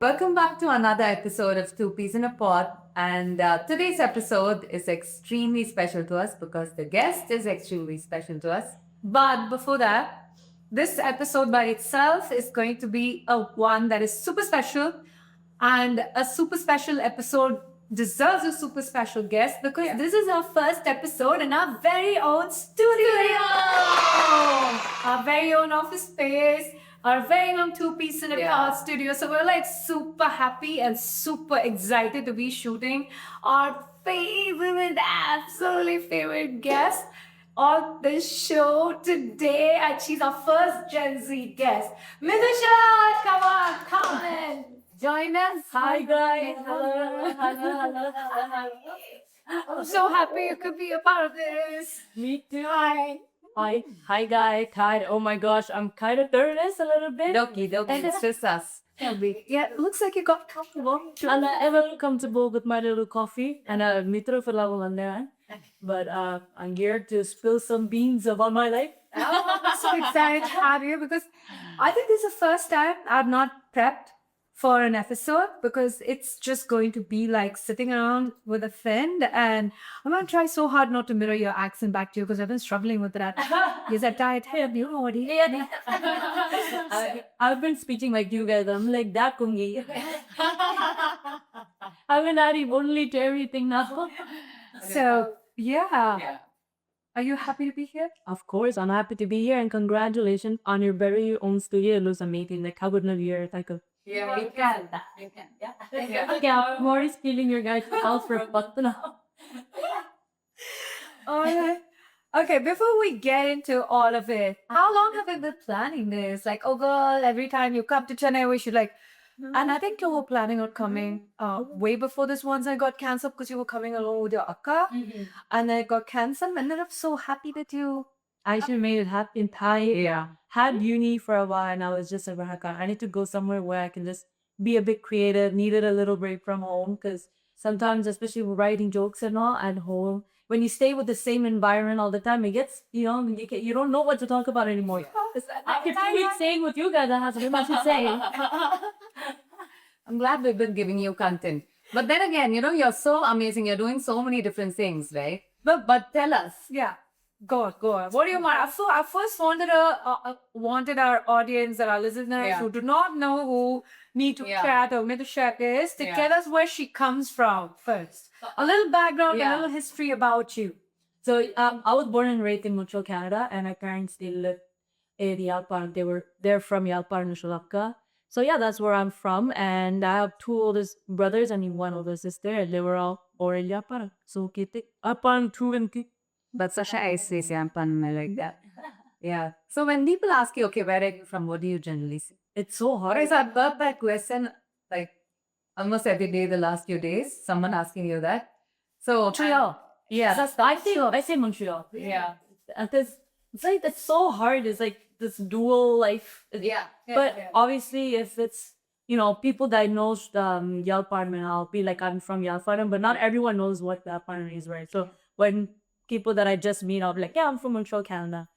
Welcome back to another episode of Two Peas in a Pod. And today's episode is extremely special to us because the guest is extremely special to us. But before that, this episode by itself is going to be a one that is super special, and a super special episode deserves a super special guest because this is our first episode in our very own studio, our very own office space, our very own two-piece in a pod studio. So we're like super happy and super excited to be shooting our favorite, absolutely favorite guest on this show today. And she's our first Gen Z guest. Mithusha, come in. Join us. Hi guys. Hello. I'm so happy you could be a part of this. Me too. Hi. Hi, guys. Hi. Oh my gosh, I'm kind of nervous a little bit. Doki, it's just us. Yeah, it looks like you got comfortable. And I'm a little comfortable with my little coffee. And mitro for level on there. But I'm here to spill some beans about my life. I'm so excited to have you because I think this is the first time I've not prepped for an episode because it's just going to be like sitting around with a friend, and I'm going to try so hard not to mirror your accent back to you because I've been struggling with that. Is that diet? You know what I've been speaking like you guys. I'm like that kungi. I've been adding only to everything now. So, yeah. Are you happy to be here? Of course, I'm happy to be here and congratulations on your very own studio. It looks amazing. Like, how good of you? Like, Yeah, you can. yeah. Okay, I'm already stealing your guys' house for a buck now. Alright. Okay, before we get into all of it, how long have you been planning this? Like, oh girl, every time you come to Chennai, we should like. And I think you were planning on coming way before this once I got cancelled because you were coming along with your akka. And then it got cancelled. And then I'm so happy that you. I should have made it happen. Had uni for a while and I was just like, I need to go somewhere where I can just be a bit creative, needed a little break from home because sometimes, especially with writing jokes and all at home, when you stay with the same environment all the time, it gets, you don't know what to talk about anymore. I can keep saying with you guys, I have so much to say. I'm glad we've been giving you content. But then again, you're so amazing. You're doing so many different things, right? But tell us. Yeah. Go on. What do you want? I first wanted our audience and our listeners who do not know who Mithusha or Mithusha is to tell us where she comes from first. A little background, a little history about you. So I was born and raised in Montreal, Canada, and my parents they lived in Yalpar. They're from Yalpar, Nushalapka. So yeah, that's where I'm from, and I have two oldest brothers and one older sister, and they were all born in Yalpar. So kitik apan two and But Sasha, I say I like that. Yeah. So when people ask you, okay, where are you from? What do you generally say? It's so hard. I've got that question like almost every day the last few days. Someone asking you that. So Montreal. Yeah. I say Montreal. Yeah. And it's like it's so hard. It's like this dual life. But obviously, if it's people that knows Yalparman, I'll be like I'm from Yalparman, but not everyone knows what Yalparman is, right? So when people that I just meet, I'll be like, yeah, I'm from Montreal, Canada.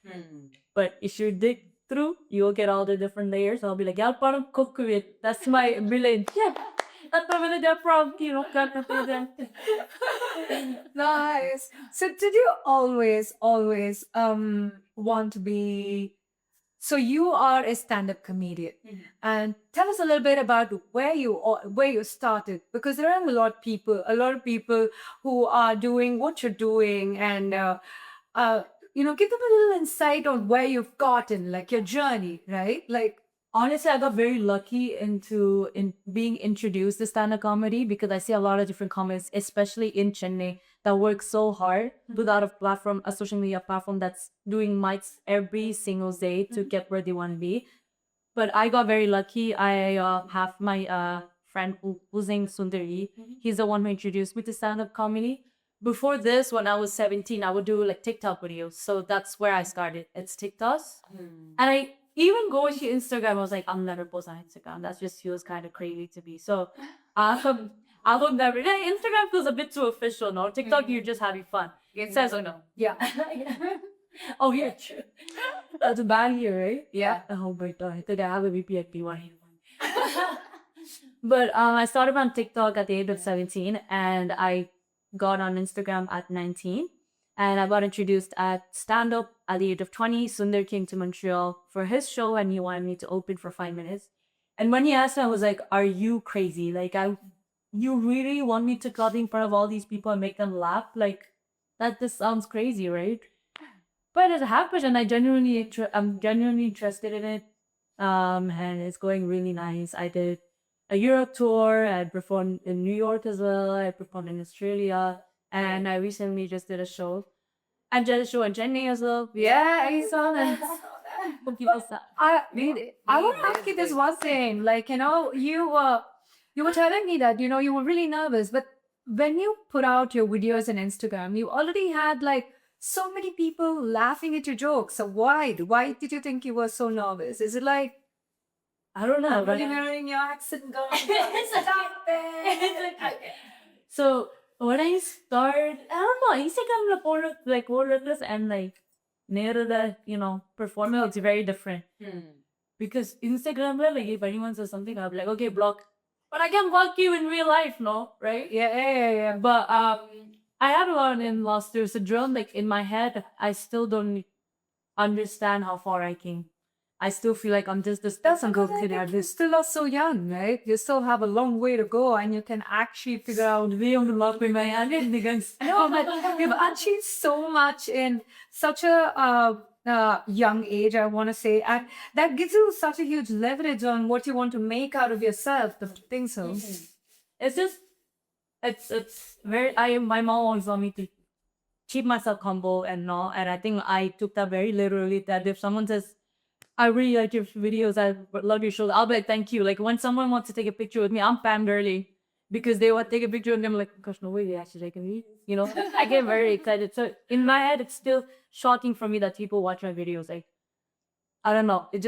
But if you dig through, you'll get all the different layers. I'll be like, Yalparman Kokuit. That's my village. Yeah. That's my village. I'm from, Nice. So did you always want to be? So you are a stand-up comedian, and tell us a little bit about where you started, because there are a lot of people who are doing what you're doing, and give them a little insight on where you've gotten, like your journey, right? Like honestly, I got very lucky in being introduced to stand-up comedy because I see a lot of different comics, especially in Chennai, that work so hard without a social media platform that's doing mics every single day to get where they want to be. But I got very lucky. I have my friend who's named Sundari. He's the one who introduced me to stand-up comedy. Before this, when I was 17, I would do like TikTok videos. So that's where I started. It's TikToks. And I even going to Instagram, I was like, I'll never post on Instagram. That just feels kind of crazy to me. So I would never. Instagram feels a bit too official, no? TikTok, you're just having fun. It says, oh no. Yeah. Oh, yeah, true. That's a bad year, right? Yeah. Oh my God. Today I have a VPN one. But I started on TikTok at the age of 17, and I got on Instagram at 19. And I got introduced at stand up at the age of 20. Sundar came to Montreal for his show, and he wanted me to open for 5 minutes. And when he asked me, I was like, "Are you crazy? Like, you really want me to cut in front of all these people and make them laugh? Like, that just sounds crazy, right?" But it happened, and I'm genuinely interested in it. And it's going really nice. I did a Europe tour. I performed in New York as well. I performed in Australia, and I recently just did a show. I did a show in Chennai as well. Yeah, I saw that. I want to ask you this one thing. Like, you were telling me that, you were really nervous, but when you put out your videos on Instagram, you already had like so many people laughing at your jokes. So why? Why did you think you were so nervous? Is it like, I don't know, but really hearing your accent go? Stop it. so when I started, I don't know, Instagram report like wordless and like near the performing it's very different. Because Instagram like if anyone says something, I'll be like, okay, block. But I can block you in real life, no? Right? Yeah. But I had a lot of imposter syndrome. Like in my head, I still don't understand how far I came. I still feel like I'm just this Doesn't go to that. You still are so young, right? You still have a long way to go, and you can actually figure out way on the mark with my hand because no, but you've achieved so much in such a young age, I want to say, and that gives you such a huge leverage on what you want to make out of yourself. Don't you think so? It's just it's very my mom always want me to keep myself humble and all, and I think I took that very literally. That if someone says, "I really like your videos, I love your show," I'll be like, "Thank you." Like when someone wants to take a picture with me, I'm fangirly because they want to take a picture and I'm like, "Gosh, no way, they actually taking me." I get very excited. So in my head, it's still shocking for me that people watch my videos. Like I don't know, it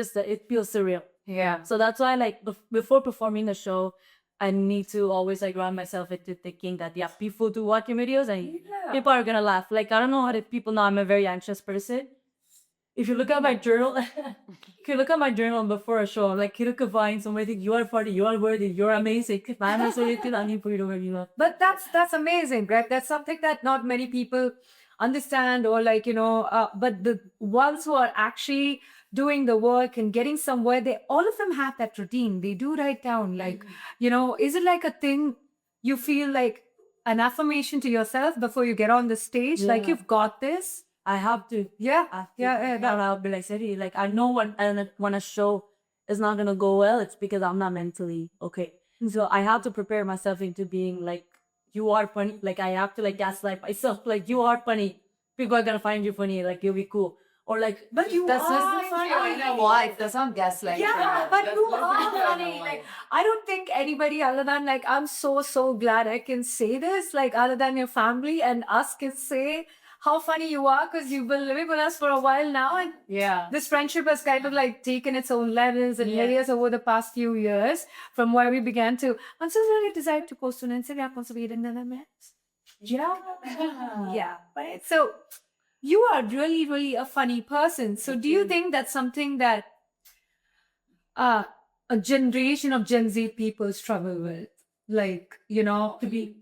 feels surreal. Yeah. So that's why like before performing the show, I need to always like ground myself into thinking that people do watch your videos and people are gonna laugh. Like I don't know how to people know I'm a very anxious person. If you look at my journal, if you look at my journal before a show, I'm like, "Kiruka Vine, somebody think you are funny, you are worthy, you're amazing." But that's amazing, right? That's something that not many people understand, or like but the ones who are actually doing the work and getting somewhere, they all of them have that routine. They do write down, like is it like a thing you feel like an affirmation to yourself before you get on the stage, like you've got this? I have to. Yeah. That I'll be like, "Siri, like I know when a show is not gonna go well, it's because I'm not mentally okay. So I have to prepare myself into being like, you are funny. Like I have to like gaslight myself, like you are funny. People are gonna find you funny. Like you'll be cool. Or like, but you that's are funny. You know why? It doesn't gaslight. Yeah, but you are funny. Like I don't think anybody other than like I'm so glad I can say this. Like other than your family and us can say how funny you are because you've been living with us for a while now, and this friendship has kind of like taken its own levels and layers over the past few years from where we began to. I'm so really decided to post on Instagram once we didn't know yeah, right. So you are really a funny person. So do you think that's something that a generation of Gen Z people struggle with? Like, to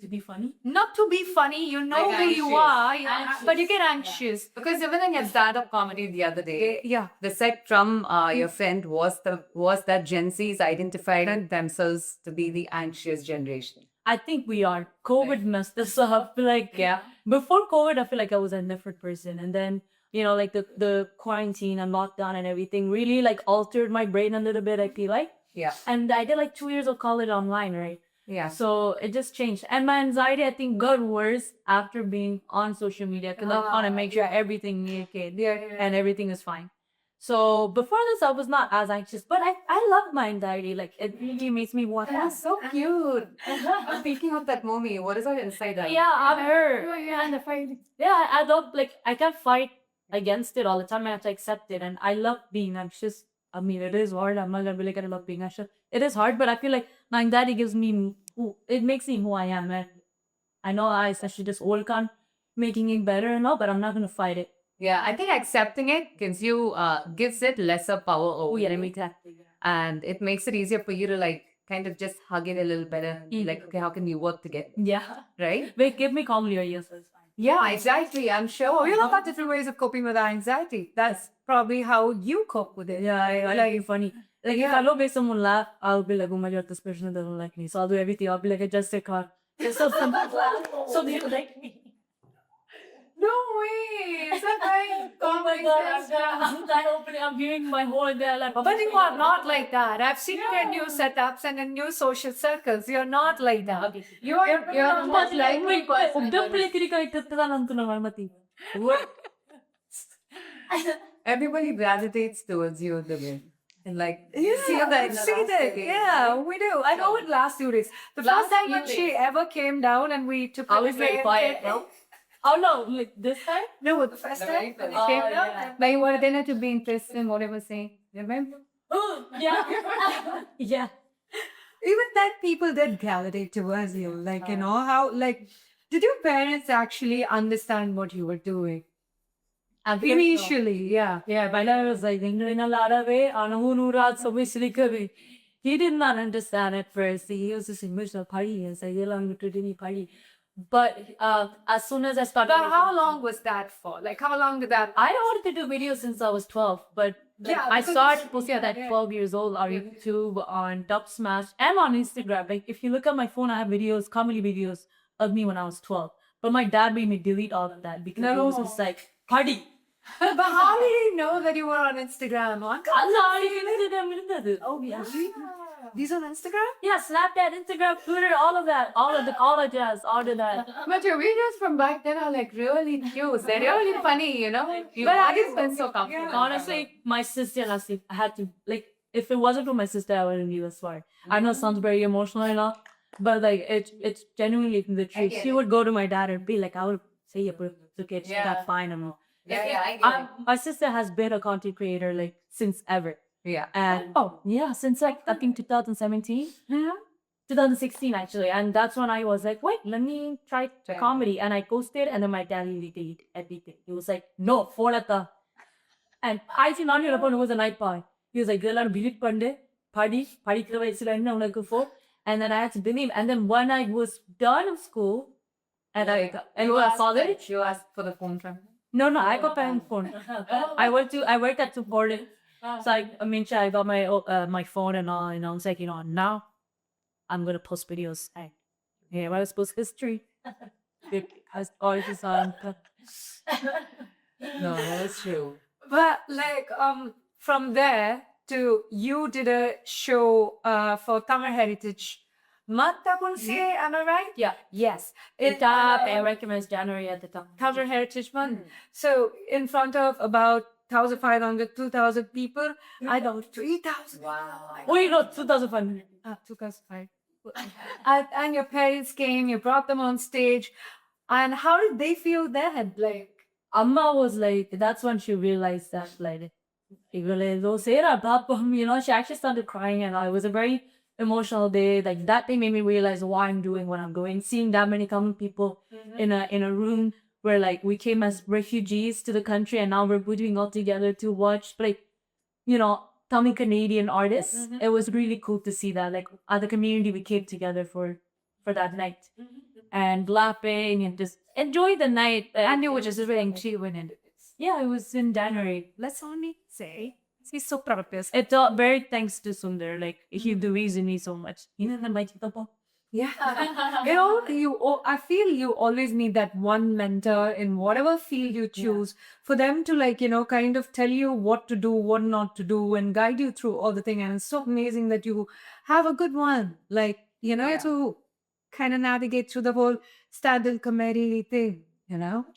be funny. Not to be funny, you know Like who anxious. you are, Anxious. but you get anxious. Because even in your stand-up comedy the other day, Yeah. the set from your friend was that Gen Zs identified themselves to be the anxious generation. I think we are. COVID messed us up. Like before COVID, I feel like I was a different person, and then like the quarantine and lockdown and everything really like altered my brain a little bit. I feel like and I did like 2 years of college online, right? Yeah. So it just changed. And my anxiety, I think, got worse after being on social media because I want to make sure everything is okay and everything is fine. So before this, I was not as anxious, but I love my anxiety. Like it really makes me want. That's so cute. Speaking of that movie, what is our inside out? Yeah, I'm her. Yeah, I love like I can't fight against it all the time. I have to accept it, and I love being anxious. I mean, it is hard. I'm not gonna be like I love being anxious. It is hard, but I feel like my anxiety gives me it makes me who I am, and I know I should just work on making it better and all, but I'm not gonna fight it. Yeah, I think accepting it gives you gives it lesser power over you. Exactly. And it makes it easier for you to like kind of just hug it a little better. Like, okay, how can we work together? Yeah. Right? Wait, give me comedy ideas. So it's fine. Yeah, exactly. I'm sure. We all got different ways of coping with our anxiety. That's probably how you cope with it. Yeah, I like it funny. Like if I don't make someone laugh, I'll be like, oh my god, this person doesn't like me. So I'll do everything. I'll be like, I just take car. So they like me. No way! Is that right? Oh my god, I'm opening, I'm giving my whole day like. But you are not like that. I've seen your new setups and in new social circles. You're not like that. You're not like me. Everybody gravitates towards you the way. And like, see that? Yeah, we do. I know it last 2 days. The first time when she ever came down and we took I was very quiet, no? Oh no, like this time? No, the first time when Oh, she came down. yeah. Like, you were dinner to be interested in what I was saying. Remember? Oh, yeah. Yeah. Even then, people did gravitate towards you. Like, you know, how, like, did your parents actually understand what you were doing? Initially, yeah. Yeah, but I was like, in a lot of it, on a hunurad, so basically, he did not understand at first. He was just emotional party, and so he belonged to any party. But as soon as I started, But how long was that for? Like, how long did that? I wanted to do videos since I was 12, but Yeah, I because started posting at 12 years old on YouTube, on Dub Smash, and on Instagram. Like, if you look at my phone, I have videos, comedy videos of me when I was 12. But my dad made me delete all of that because it was just like, party. But how did he know that you were on Instagram? Oh, yeah. He's on Instagram? Yeah, Snapchat, Instagram, Twitter, all of that. All of jazz, all of that. But your videos from back then are like really cute. They're really funny, you know? But I just been so comfortable. Honestly, my sister had to, like, if it wasn't for my sister, I wouldn't be this far. I know it sounds very emotional and all, but like, it's genuinely the truth. She would go to my dad and be like, I would say, yeah, but it's okay, she's not fine. And all. I get it. My sister has been a content creator like since ever. Yeah. And yeah, since like I think 2017, 2016 actually, and that's when I was like, wait, let me try comedy, and I posted, and then my dad deleted everything. He was like, no, for that, and I think on your phone was a night boy. He was like, girl, I'm delete pande, party, and then I had to believe, and then when I was done of school, and I was college, You asked for the phone from him? no, I got my phone. I worked at support. So I got my my phone and all, and I was like, now I'm gonna post videos. I was post history. Because all this on. No, that's true. But like, from there to you did a show for Tamil Heritage Month, I would say, am I right? Yeah. Yes. I recommend January at the time. Tamil Heritage Month. So in front of about 1,500, 2,000 people, I know 3,000. Wow. We got 2005. 2005. And your parents came, you brought them on stage. And how did they feel then? Like, Amma was like, that's when she realized that, like, she actually started crying, and it was a very emotional day. Like, that day made me realize why I'm doing what I'm doing. Seeing that many common people in a room where, like, we came as refugees to the country, and now we're putting all together to watch, like, Tamil Canadian artists. It was really cool to see that, like, as a community, we came together for that night. And laughing and just enjoy the night. And you were just very chill in it. Yeah, it was in January. let's only say, he's so proud of us. It's all very thanks to Sundar. Like, he's the reason me so much. Yeah. I feel you always need that one mentor in whatever field you choose for them to, like, kind of tell you what to do, what not to do, and guide you through all the thing. And it's so amazing that you have a good one, like, to kind of navigate through the whole stand-up comedy thing,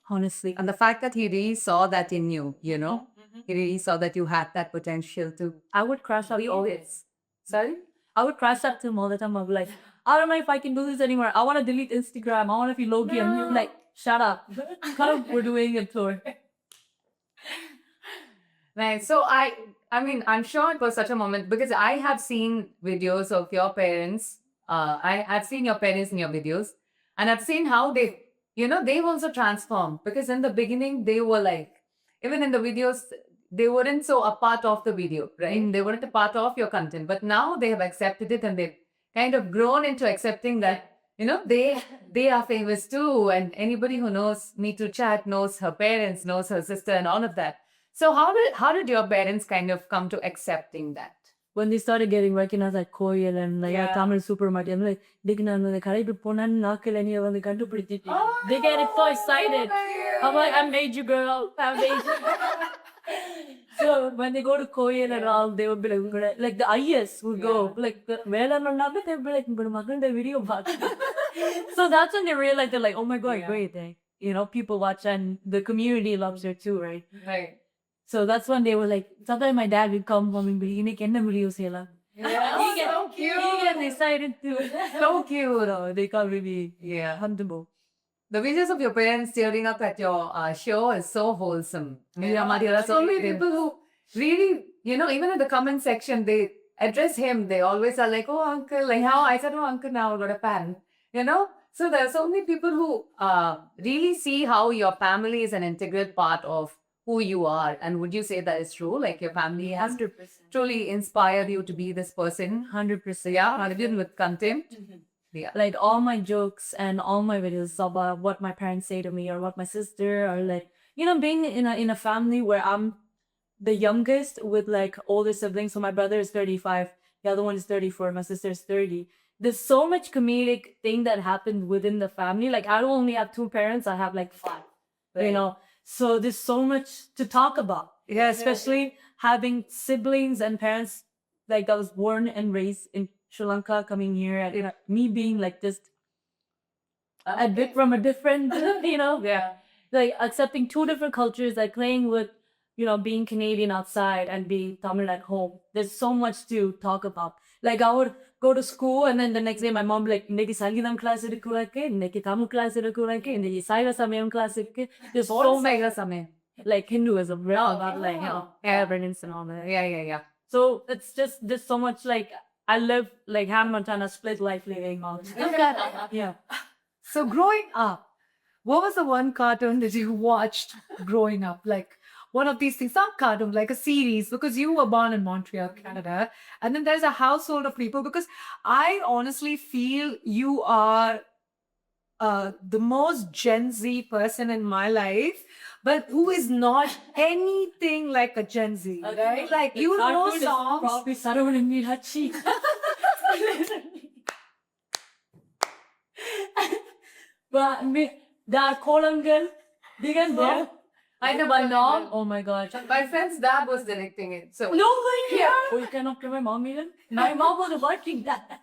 Honestly. And the fact that he really saw that in you, he really saw that you had that potential to. I would crash up always. Sorry? I would crash up to him all the time. I'd be like, I don't know if I can do this anymore. I want to delete Instagram. I want to be low-key. And you're like, shut up. We're doing it for. Nice. So I'm sure it was such a moment because I have seen videos of your parents. I've seen your parents in your videos, and I've seen how they've also transformed, because in the beginning they were like, even in the videos, they weren't so a part of the video, right? They weren't a part of your content, but now they have accepted it and they've kind of grown into accepting that, they are famous too, and anybody who knows Me Too Chat knows her parents, knows her sister, and all of that. So how did your parents kind of come to accepting that? When they started getting recognized at Korean and like Yeah. at Tamil supermarket, I'm like, they get so excited. I'm like, I made you, girl. I made you. So when they go to Korean and all, they would be like the IS would go, like, they'd be like, the video back. So that's when they realize, they're like, oh my God, Yeah. great. People watch and the community loves her too, right? Right. So that's when they were like, sometimes my dad would come home and be like, "Inne video sela." Yeah. So cute. He gets excited too. So cute. They can't really Yeah. huntable. The videos of your parents tearing up at your show is so wholesome. Yeah, There are so many people who really, even in the comment section, they address him. They always are like, oh, uncle, like how I said, oh, uncle, now I got a pan, So there are so many people who really see how your family is an integral part of who you are. And would you say that is true? Like your family has 100%. truly inspired you to be this person? 100%. Yeah, even with contempt. Yeah. Like all my jokes and all my videos about what my parents say to me or what my sister or like, being in a family where I'm the youngest with like older siblings. So my brother is 35, the other one is 34, my sister is 30. There's so much comedic thing that happened within the family. Like I don't only have 2 parents, I have like 5. Right. So there's so much to talk about. Yeah, especially having siblings and parents like that was born and raised in Sri Lanka coming here and me being like just a bit from a different, Yeah. like accepting 2 different cultures, like playing with, being Canadian outside and being Tamil at home. There's so much to talk about. Like I would go to school and then the next day my mom would be like, "Inneki Sangeetham class irukku, inneki Tamil class irukku, inneki Saiva Samayam class irukku." There's so many, like Hinduism, about like, governance and all that. Yeah. So it's just there's so much like I live like Hannah Montana split life living all. Yeah. So growing up, what was the one cartoon that you watched growing up? Like one of these things, not cartoon, like a series, because you were born in Montreal, Canada. And then there's a household of people, because I honestly feel you are the most Gen Z person in my life, but who is not anything like a Gen Z, right? Like you know songs. Probably Saravanan and Mirachi. But me, that Kolangal, Digan bro. I know my mom. Oh my god. My friend's dad was directing it. So No way! Yeah. Oh, you cannot play my mom even? My mom was watching that.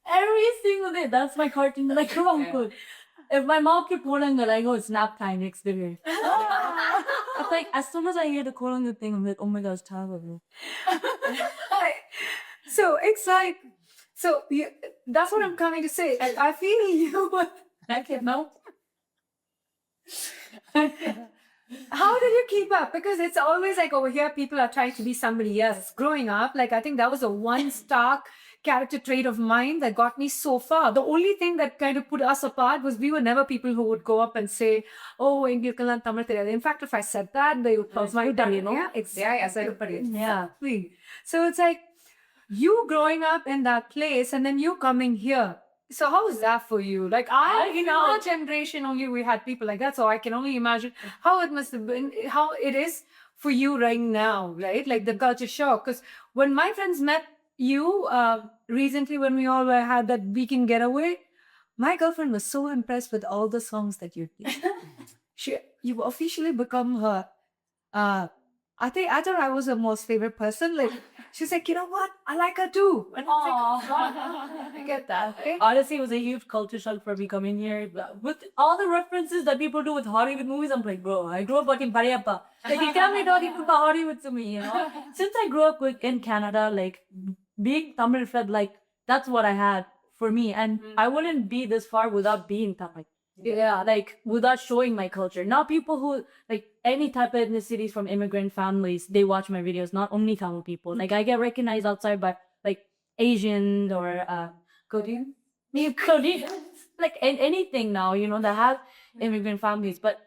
Every single day. That's my cartoon. Like, come on, good. If my mom kept Kolangal, I go, it's nap time next day. It's like, as soon as I hear the Kolangal thing, I'm like, oh my god, it's terrible. So it's like, that's what I'm coming to say. I feel you. I can know. How did you keep up? Because it's always like over here, people are trying to be somebody else. Growing up, like I think that was a one stark character trait of mine that got me so far. The only thing that kind of put us apart was we were never people who would go up and say, "Oh, English Tamil theriyadhu." In fact, if I said that, they would cause my you know? Yeah, exactly. Exactly. So it's like you growing up in that place and then you coming here. So how was that for you? Like in our generation only we had people like that. So I can only imagine how it must have been, how it is for you right now, right? Like the culture shock. Because when my friends met you recently, when we all had that weekend getaway, my girlfriend was so impressed with all the songs that you did. You officially become her. I thought I was her most favorite person. Like she's like, you know what? I like her too. And I was like, I get that. Okay? Honestly, it was a huge culture shock for me coming here. With all the references that people do with Hollywood movies, I'm like, bro, I grew up watching Pariyappa. Like, you can't be talking about Hollywood to me, Since I grew up in Canada, like, being Tamil felt like that's what I had for me. And I wouldn't be this far without being Tamil. Yeah, like, without showing my culture. Not people who, like, any type of ethnicities from immigrant families, they watch my videos, not only Tamil people. Like, I get recognized outside by, like, Asians or Korean. Like, anything now, that have immigrant families. But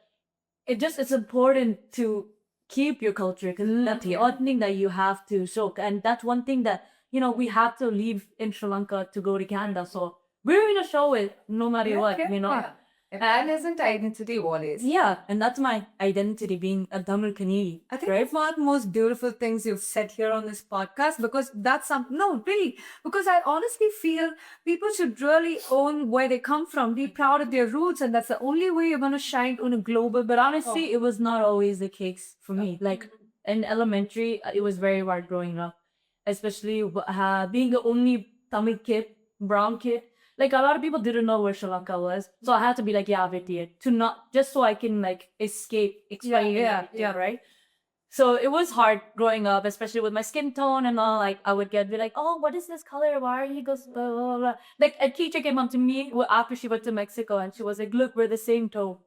it's important to keep your culture because that's the one thing that you have to show. And that's one thing that, we had to leave in Sri Lanka to go to Canada. So we were gonna show it no matter what. And isn't identity always? Yeah, and that's my identity, being a Tamil Canadian. I think it's one of the most beautiful things you've said here on this podcast, because that's no, really, because I honestly feel people should really own where they come from, be proud of their roots, and that's the only way you're going to shine on a global. But honestly, it was not always the case for me. Like in elementary, it was very hard growing up, especially being the only Tamil kid, brown kid. Like a lot of people didn't know where Sri Lanka was, so I had to be like, yeah, idiot, to not just so I can like escape, explain, right. So it was hard growing up, especially with my skin tone and all. Like I would be like, oh, what is this color? Why are you goes blah, blah, blah. Like a teacher came up to me after she went to Mexico, and she was like, look, we're the same tone.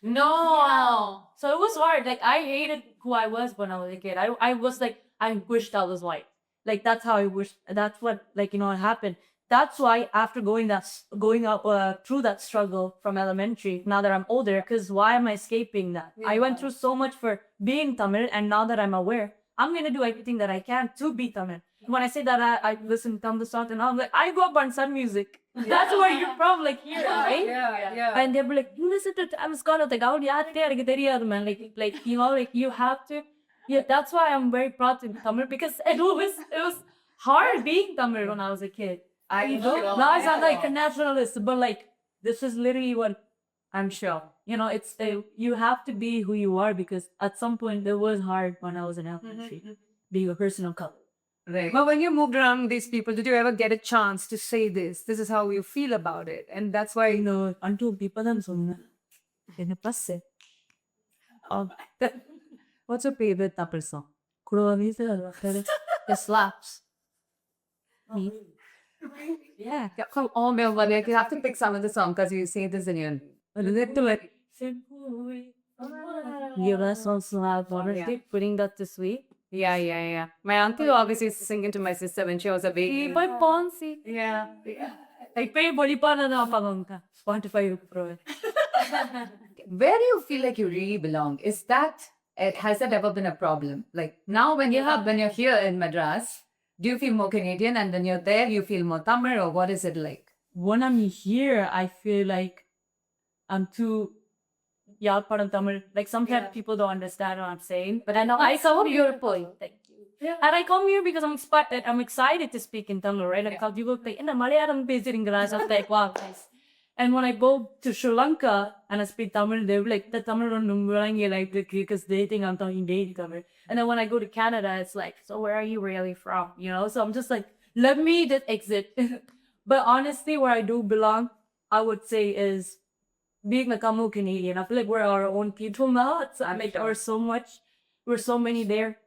No. So it was hard. Like I hated who I was when I was a kid. I was like, I wished I was white. Like that's how I wished. That's what it happened. That's why after going up through that struggle from elementary, now that I'm older, because why am I escaping that? I went through so much for being Tamil, and now that I'm aware, I'm gonna do everything that I can to be Tamil. When I say that, I listen to Tamil songs, and I'm like, I grew up on Sun music. That's where you're from, like here, right? Yeah. And they'll be like, you listen to Tamil songs, like, oh yeah, man, like you have to. Yeah, that's why I'm very proud to be Tamil, because it was hard being Tamil when I was a kid. Now I sound like a nationalist, but like this is literally what I'm sure. It's you have to be who you are, because at some point it was hard when I was in elementary, being a person of color. Right. But when you moved around these people, did you ever get a chance to say this? This is how you feel about it, and that's why until people then what's your favorite Tamil song? It slaps. Yeah, come on, Melva. You have to pick some of the song because you say this in your. Putting that to sleep. Yeah. My uncle obviously used to sing it to my sister when she was a baby. Yeah. Spotify. Where do you feel like you really belong? Has that ever been a problem? Like now when you're here in Madras, do you feel more Canadian, and then you're there, you feel more Tamil, or what is it like? When I'm here, I feel like I'm too Yalpadam Tamil. Like sometimes people don't understand what I'm saying, but I know I come your point. Thank you. Yeah. And I come here because I'm excited to speak in Tamil, right? Like people like, "Enna Malayalam pesireengalaa?" So I'm like, wow, nice. And when I go to Sri Lanka and I speak Tamil, they're like, the Tamil like because they think I'm talking daily Tamil. And then when I go to Canada, it's like, so where are you really from? So I'm just like, let me just exit. But honestly, where I do belong, I would say, is being a Tamil Canadian. I feel like we're our own people now. We're so many there.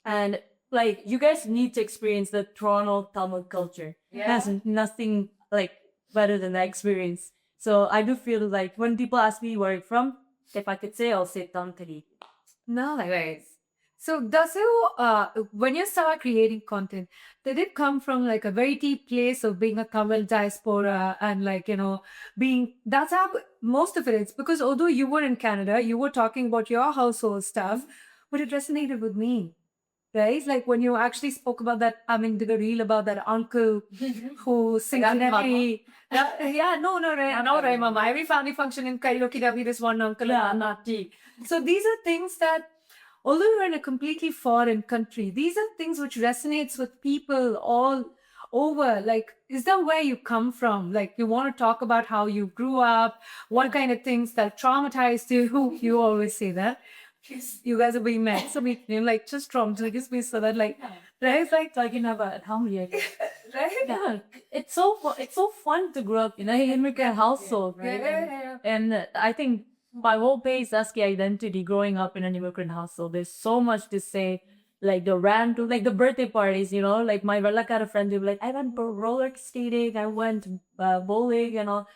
And like, you guys need to experience the Toronto Tamil culture. It has nothing like better than that experience. So I do feel like when people ask me where I'm from, if I could say, I'll say Tamil Canadian. Nice. So does you, when you start creating content, did it come from like a very deep place of being a Tamil diaspora and like, that's how most of it is, because although you were in Canada, you were talking about your household stuff, but it resonated with me. Right? Like when you actually spoke about that, did a reel about that uncle who sings in every... right. I know, right, Mama. Every family function in karaoke, there'll be this one uncle. Yeah, not deep. So these are things that, although you're in a completely foreign country, these are things which resonates with people all over. Like, is that where you come from? Like, you want to talk about how you grew up, what kind of things that traumatized you? You always say that. You guys are being mad. So like just traumatized me so that like, right? It's like talking about how many right? Yeah. It's so fun to grow up in an immigrant household, right? Yeah. And I think my whole base, that's the identity growing up in an immigrant household. There's so much to say. Like the random, like the birthday parties, like my Velakara friend, they were like, I went roller skating, I went bowling and all.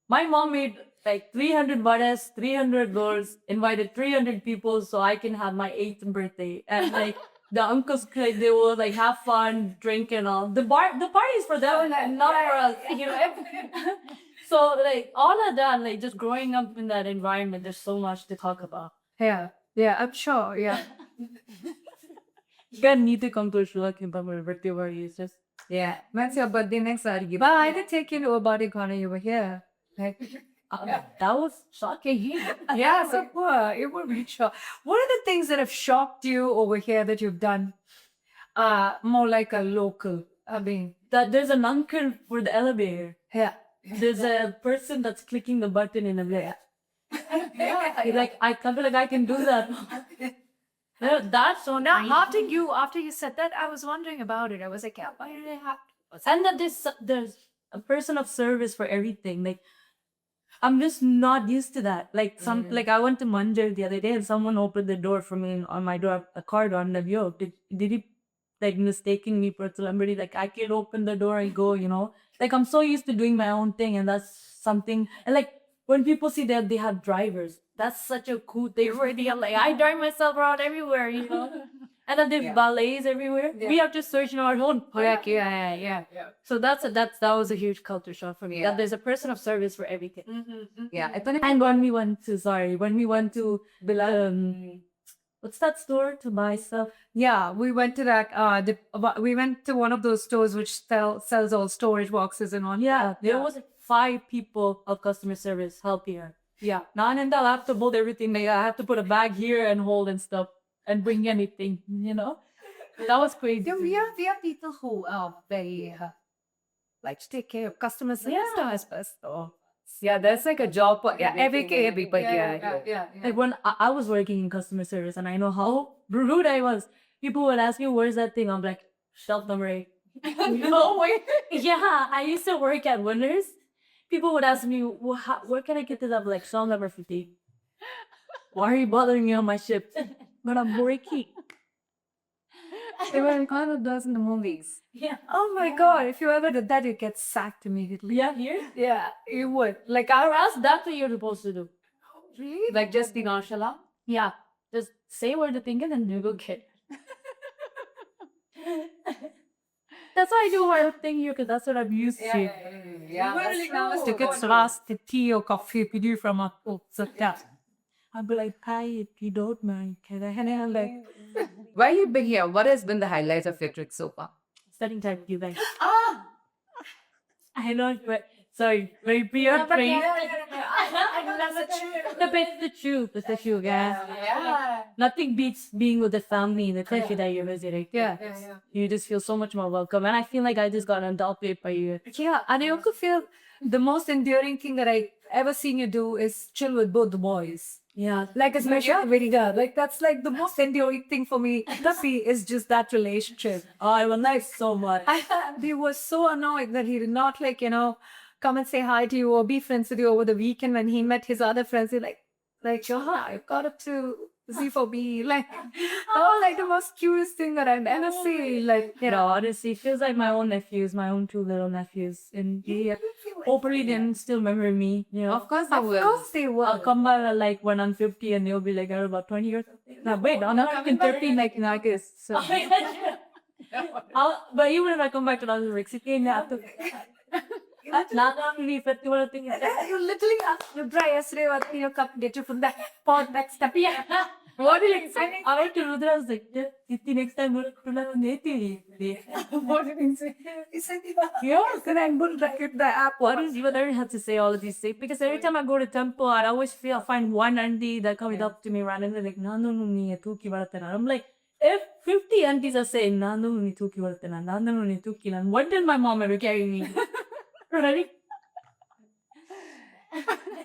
My mom made like 300 vadas, 300 girls, invited 300 people so I can have my 8th birthday. And like the uncles, like, they will like have fun, drink and all. The parties for them and not for us, So like all of that, like just growing up in that environment, there's so much to talk about. Yeah, I'm sure, yeah. You guys need to come to a Sri Lankan birthday party. It's just Yeah. When's your birthday next? I'll give. But I didn't take you to a birthday corner. You were here. Like, That was shocking. yeah, so poor. It would be sure. What are the things that have shocked you over here that you've done? More like a local. I mean, That there's an uncle for the elevator. yeah. There's a person that's clicking the button in a lift. Like I feel like I can do that. That's so Now, nice. after you said that, I was wondering about it. I was like, yeah, why do they have? And that there's a person of service for everything. Like I'm just not used to that. Like like I went to Manjar the other day and someone opened the door for me on my door, a car door, and I'm like, yo, did he like mistaking me for a celebrity? Like I can open the door and go, you know. Like I'm so used to doing my own thing, and that's something. And like when people see that they have drivers, that's such a cool thing for me. I'm like I drive myself around everywhere, you know. And then there's ballets everywhere. We have to search in our own. Correct. Yeah. So that was a huge culture shock for me. That there's a person of service for everything. Yeah. And when we went to what's that store to buy stuff? Yeah, we went to that. We went to one of those stores which sells all storage boxes and all. Yeah, there was 5 people of customer service help here. Yeah. None and I have to hold everything. Like, I have to put a bag here and hold and stuff and bring anything. You know, that was crazy. Yeah, we have people who are very like to take care of customers. Yeah. Yeah. There's like a job. Yeah. Everybody. Yeah. Like when I was working in customer service and I know how rude I was. People would ask me, where's that thing? I'm like, shelf number 8. No way. Yeah, I used to work at Winners. People would ask me, where can I get this? I'm like, shelf number 50. Why are you bothering me on my shift? But I'm working. They were kind of those in the movies. Yeah. Oh my God! If you ever did that, you'd get sacked immediately. Yeah, here? Yeah, you would. Like Or else that's what you're supposed to do. really? Like just be nonchalant. Yeah. Just say what you're thinking and you will get. That's why I do my own thing here because that's what I'm used to. Yeah. Really nice to get last tea or coffee if you do from a yeah. I'll be like, hi, if you don't mind, can I? And I'm like, While you've been here, what has been the highlights of your trip so far? studying time with you guys. I know, but sorry, very beyond train. It's the truth. It's the truth, guys. Yeah. Nothing beats being with the family in the country that you're visiting. Yeah. You just feel so much more welcome. And I feel like I just got adopted by you. Yeah, and I also feel the most endearing thing that I ever seen you do is chill with both the boys. Yeah. Like especially with Rita. Like that's like the most endearing thing for me. Tuffy is just that relationship. Oh, I will like so much. They were so annoyed that he did not come and say hi to you or be friends with you over the weekend when he met his other friends. They're like, Johanna, I got up to Z4B. Like, oh, like the most cutest thing that I've ever seen. Like, Honestly, it feels like my own nephews, my own 2 little nephews. And hopefully they still remember me, you know. Of course I will. of course they were. I'll come by like when I'm 50 and they'll be like, I'm about 20 years old. Now, wait, I'm not even 13 like Nagis. So. But even if I come back to another like 16, I have to. Not only 51 thing. You literally asked your dry yesterday what come get you from that pod next step. Yeah. What did you say? I went to Rudra, I was like, the next time we're going to What did he say? He said, yeah. then I'm going to get the app. What is even learning how to say all of these things? Because every time I go to temple, I always find one auntie that comes up to me randomly like, Nanu tuki varatana. I'm like, if 50 aunties are saying Nanu tuki varatana, Nanu tuki, when did my mom ever carry me? Right?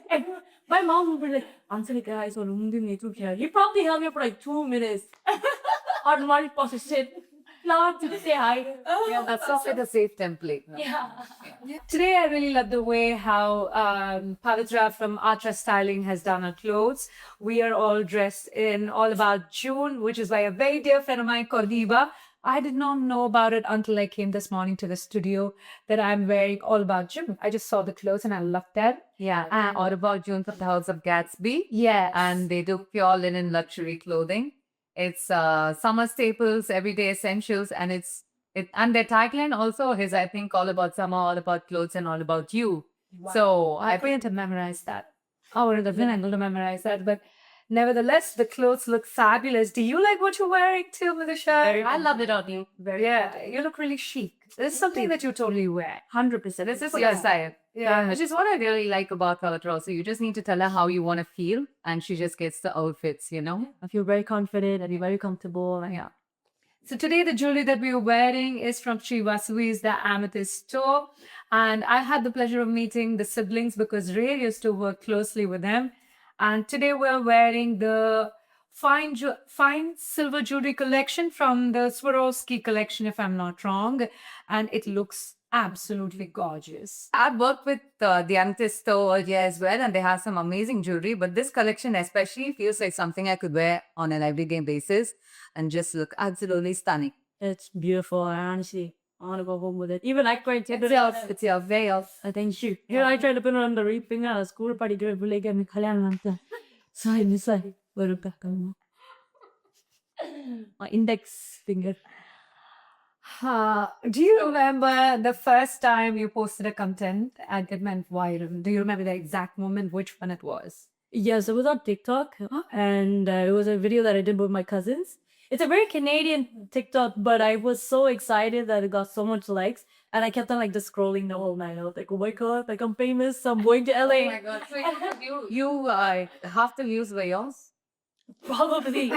And my mom would be like, answer the guys or you probably held me for like 2 minutes. Or one shit. Now to say hi. Yeah, that's also the safe template. Yeah. Today, I really love the way how Pavitra from ARTRA Styling has done our clothes. We are all dressed in all about June, which is by a very dear friend of mine called Diva. I did not know about it until I came this morning to the studio that I'm wearing all about June. I just saw the clothes and I loved that. Yeah. All about June from the House of Gatsby. Yeah. And they do pure linen luxury clothing. It's summer staples, everyday essentials, and and their tagline also is, I think, all about summer, all about clothes, and all about you. Wow. So I'm going to memorize that. I would have been able to memorize that, but Nevertheless, the clothes look fabulous. Do you like what you're wearing too, Mithusha? I love it on you. Very Yeah, you look really chic. This is something that you totally wear. 100%. This is your style. Yeah. Which is what I really like about ARTRA. So you just need to tell her how you want to feel, and she just gets the outfits, you know? I feel very confident. I feel very comfortable. And yeah. So today the jewelry that we are wearing is from Sri Vasavi's The Amethyst store. And I had the pleasure of meeting the siblings because Ray used to work closely with them. And today we're wearing the fine silver jewelry collection from the Swarovski collection, if I'm not wrong. And it looks absolutely gorgeous. I've worked with the Amethyst store earlier as well, and they have some amazing jewelry. But this collection especially feels like something I could wear on an everyday basis and just look absolutely stunning. It's beautiful. I honestly, I want to go home with it. Even I tried to put it on. It's your veil. I think shoot. Here I tried to put it on the ring finger. School party do it. Like I'm kalyan. So I decided we're back on my index finger. Do you remember the first time you posted a content and it went viral? Do you remember the exact moment, which one it was? Yes, it was on TikTok, and it was a video that I did with my cousins. It's a very Canadian TikTok, but I was so excited that it got so much likes, and I kept on like just scrolling the whole night. I was like, "Oh my god, like I'm famous! I'm going to LA." Oh my god! So you have to use veils. Probably,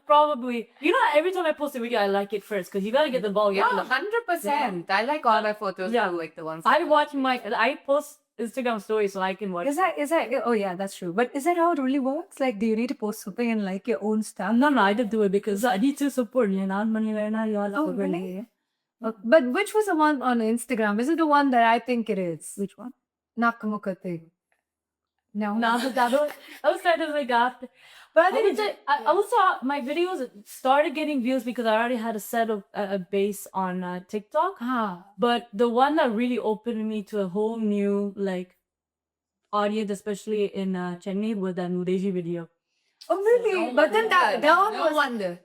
probably. You know, every time I post a video, I like it first because you gotta get the ball. Yeah, rolling. 100%. I like all my photos. Yeah. Too, like the ones. I post Instagram stories so I can watch. Is that, oh yeah, that's true. But is that how it really works? Like, do you need to post something and like your own stuff? No, I did do it because I need to support you. And money right now, you all Oh, really? But which was the one on Instagram? Is it the one that I think it is? Which one? Nakamuka thing. No. No, that was kind of like after. But I think I also my videos started getting views because I already had a set of a base on TikTok. Ah. But the one that really opened me to a whole new like audience, especially in Chennai, was that Nudeji video. Oh, really? But then that one No was... wonder.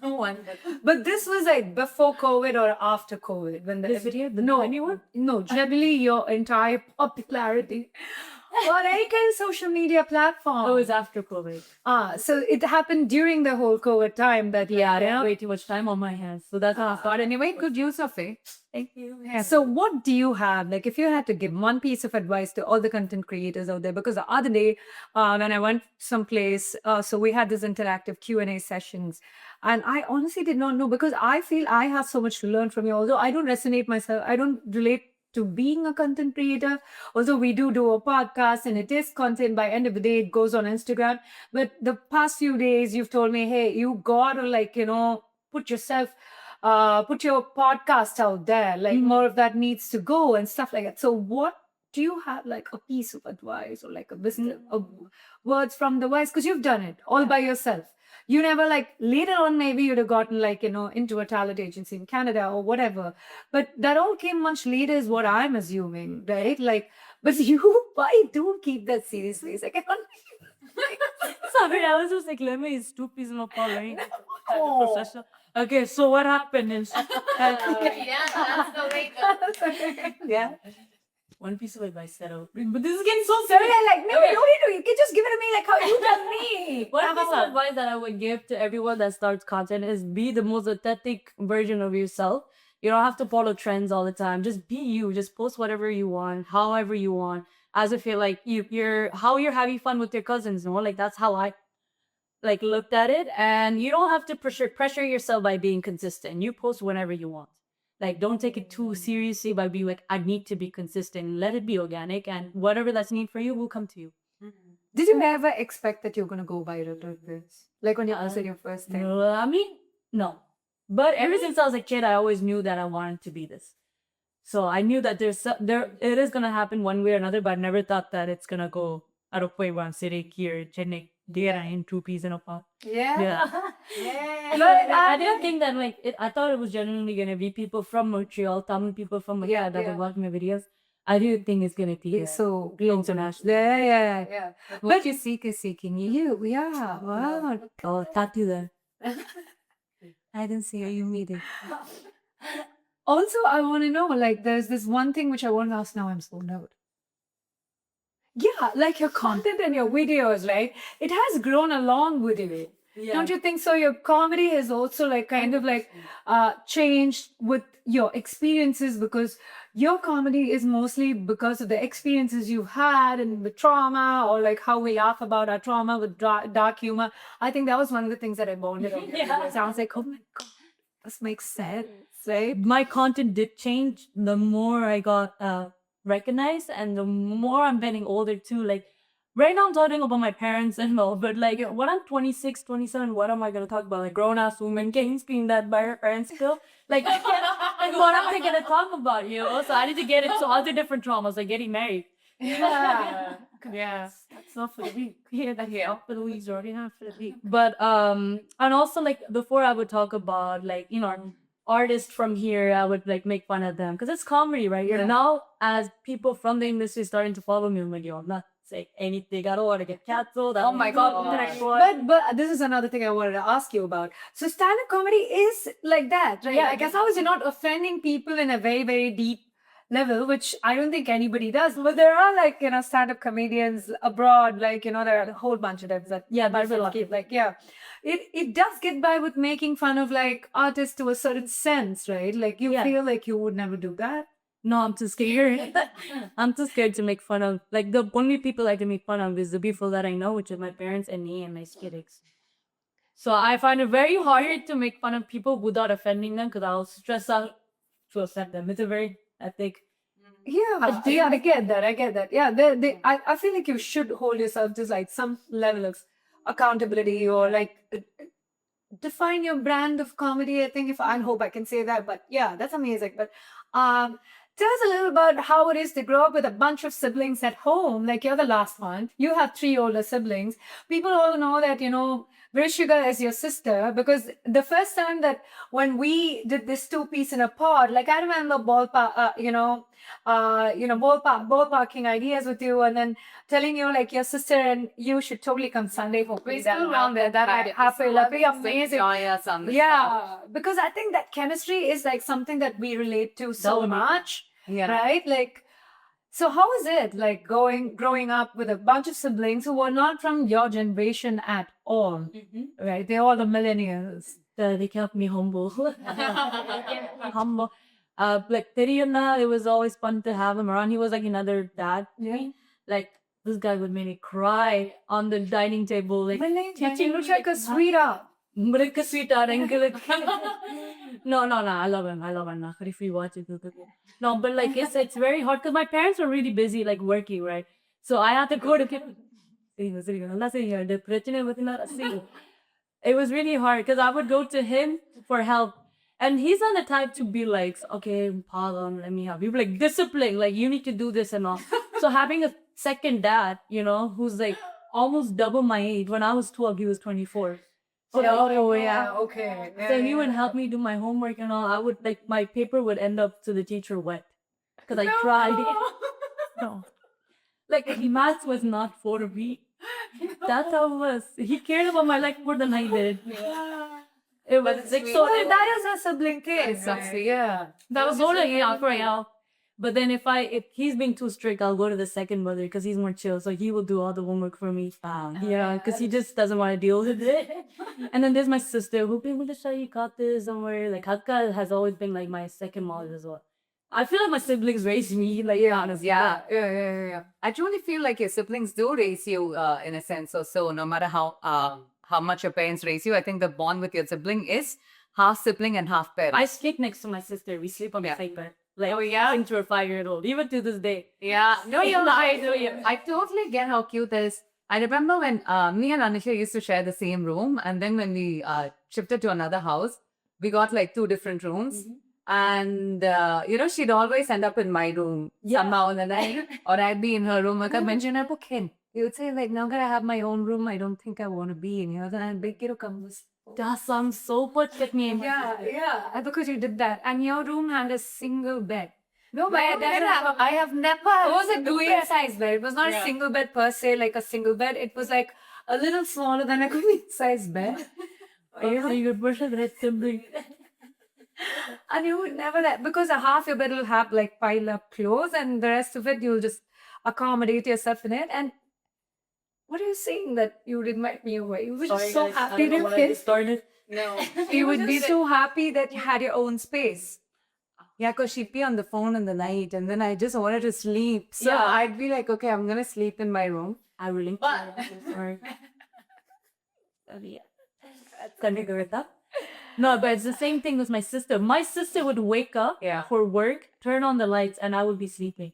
No wonder. But this was like before COVID or after COVID? When This video? The No, anyone? no, generally your entire popularity on any kind of social media platform. Oh, it was after COVID. So it happened during the whole COVID time that Yeah, I had way too much time on my hands. So that's how I But anyway, good use of it. Thank you. Yeah. So what do you have? Like if you had to give one piece of advice to all the content creators out there, because the other day when I went someplace, so we had this interactive Q&A sessions and I honestly did not know because I feel I have so much to learn from you. Although I don't resonate myself, I don't relate to being a content creator. Although we do a podcast and it is content, by end of the day, it goes on Instagram. But the past few days, you've told me, hey, you got to like, put your podcast out there, like more of that needs to go and stuff like that. So what do you have like a piece of advice or like a business words from the wise? Because you've done it all by yourself. You never like later on maybe you'd have gotten like into a talent agency in Canada or whatever, but that all came much later is what I'm assuming, right? Like, but why do keep that seriously? It's like I don't Sorry, I was just like, let me it's 2 pieces of coloring. Professional. Okay, so what happened is Yeah, that's the way. yeah. one piece of advice that I'll bring, but this is getting so So serious. yeah, like no, you don't need to. You can just give it to me like how you tell me. One piece of advice that I would give to everyone that starts content is be the most authentic version of yourself. You don't have to follow trends all the time. Just be you. Just post whatever you want, however you want. As if you're having fun with your cousins, like that's how I like looked at it. And you don't have to pressure yourself by being consistent. You post whenever you want. Like, don't take it too seriously by being like, I need to be consistent. Let it be organic, and whatever that's needed for you will come to you. Did you ever expect that you're gonna go viral with this? Like when you answered your first thing? I mean, no. But ever since I was a kid, I always knew that I wanted to be this. So I knew that it is gonna happen one way or another, but I never thought that it's gonna go out of way where I'm sitting here in Chennai, in 2 peas in a pot. Yeah. Yeah. But I didn't think that I thought it was genuinely gonna be people from Montreal, Tamil people from Montreal that are watching my videos. I didn't think it's gonna be So international. yeah. What you seek is seeking you. Yeah. Wow. Oh, tattoo there. I didn't see you meeting. Also, I want to know, like, there's this one thing which I want to ask now. I'm so nervous. yeah, like your content and your videos, right? It has grown along with you. Yeah. Don't you think so? Your comedy has also like kind of like changed with your experiences, because your comedy is mostly because of the experiences you've had and the trauma, or like how we laugh about our trauma with dark humor. I think that was one of the things that I bonded on. Yeah. I was like, oh my God, this makes sense, right? My content did change the more I got recognized and the more I'm getting older too. Like right now I'm talking about my parents and all, but like when I'm 26, 27, what am I gonna talk about? Like grown ass woman getting screamed at by her parents still? Like I can't, like what am I gonna talk about, you know? So I need to get into other different traumas, like getting married. Yeah. Yeah, that's not for the week. Yeah, that's not for the week. Already not for the week. But and also like before I would talk about like artists from here, I would like make fun of them because it's comedy, right? Yeah. Now as people from the industry starting to follow me, I'm like, yo, I'm not saying anything. I don't want to get canceled. Oh my God. But this is another thing I wanted to ask you about. So stand-up comedy is like that, right? Yeah. Like as long as you're not offending people in a very, very deep level, which I don't think anybody does. But there are like, stand-up comedians abroad, like, there are a whole bunch of them that there's a lot. like, yeah. It does get by with making fun of like artists to a certain sense, right? Like you feel like you would never do that. No, I'm too scared. I'm too scared to make fun of. Like the only people I can make fun of is the people that I know, which is my parents and me and my skittics. So I find it very hard to make fun of people without offending them because I'll stress out to offend them. It's a very ethic. Yeah, I get that. Yeah, I feel like you should hold yourself to like some level of accountability, or like define your brand of comedy. I think I hope I can say that, but yeah, that's amazing. But tell us a little about how it is to grow up with a bunch of siblings at home. Like you're the last one. You have 3 older siblings. People all know that, Vrishika is your sister, because the first time that when we did this 2-piece in a pod, like I remember ballparking ideas with you, and then telling you like your sister and you should totally come Sunday for We quiz. still around there. That I'd happily be amazing. Yeah, because I think that chemistry is like something that we relate to so much, right? Like, so how is it like growing up with a bunch of siblings who were not from your generation at all, right? They're all the millennials. They kept me humble. Humble. Like Tiriyana, it was always fun to have him around. He was like another dad to me. Like this guy would make me cry on the dining table, like Teaching looks like a sweetheart. like a sweetheart uncle. No, I love him. If you watch it, no, but like it's very hard because my parents were really busy, like working, right? So I had to go to it was really hard because I would go to him for help. And he's not the type to be like, okay, pause on, let me help. He'd be like, discipline, like you need to do this and all. So having a second dad, who's like almost double my age. When I was 12, he was 24. So, okay. So he would help me do my homework and all. I would like my paper would end up to the teacher wet because I cried. No, like maths was not for me. That's how it was. He cared about my life more than I did. It was like so. That is a sibling case. Yeah. That was only for now. But then if he's being too strict, I'll go to the second brother because he's more chill. So he will do all the homework for me. Yeah, because he just doesn't want to deal with it. And then there's my sister who been with the show. You got this somewhere. Like Hatka has always been like my second mom as well. I feel like my siblings raised me. Like honestly. Yeah. I truly feel like your siblings do raise you in a sense or so. No matter how much your parents raise you, I think the bond with your sibling is half sibling and half parent. I sleep next to my sister. We sleep on the same bed. Like, since we're 5-year-old, even to this day. Yeah. No, you're right. I totally get how cute that is. I remember when me and Anisha used to share the same room, and then when we shifted to another house, we got like 2 different rooms. And she'd always end up in my room somehow, and then or I'd be in her room. Like I mentioned, I book him. He would say like, now that I have my own room, I don't think I want to be in here. Then I'd be, come. That sounds so much like me. Yeah. Because you did that, and your room had a single bed. No, but I have never. It was a queen size bed. It was not a single bed per se, like a single bed. It was like a little smaller than a queen size bed. Your version red sibling. And you would never let, because a half your bed will have like pile up clothes and the rest of it you'll just accommodate yourself in it. And what are you saying that you would invite me over? You were just so happy to kiss. started. No. You would be so happy that you had your own space. Yeah, because she'd be on the phone in the night and then I just wanted to sleep. So Yeah. I'd be like, okay, I'm going to sleep in my room. I will link or continue with that. No, but it's the same thing with my sister. My sister would wake up Yeah. for work, turn on the lights, and I would be sleeping.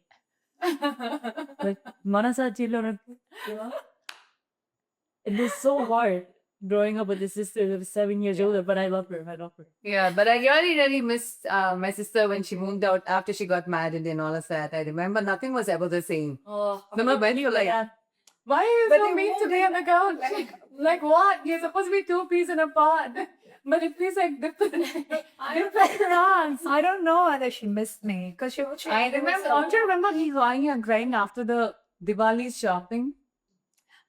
Like, manasa chilo, you know? It was so hard growing up with a sister that was 7 years older, but I love her. I love her. Yeah, but I really missed my sister when she moved out after she got married and all of that. I remember nothing was ever the same. Oh, Remember when you were like, why are you But so they mean to moved me on the couch? Like what? You're supposed to be 2 pieces apart. But it feels like different rounds. I don't know whether she missed me because she I remember, don't you remember me lying and crying after the Diwali shopping?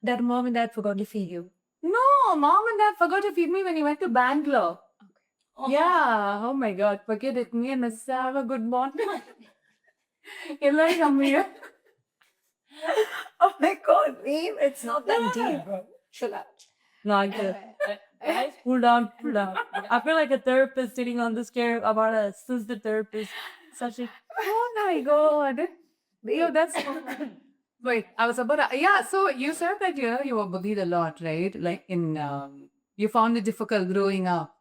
that mom and dad forgot to feed you. No, mom and dad forgot to feed me when you went to Bangalore. Yeah, oh my god, forget it. Me and my sister have a good bond. You're like, I'm here. Oh my god, babe, it's not that deep, bro. Chill out. no, I get it. Guys, pull down, pull down. I feel like a therapist sitting on this chair about a sister therapist. Such a Oh my god. Yo, that's wait, I was about to, yeah, so you said that you were bullied a lot, right? Like in you found it difficult growing up.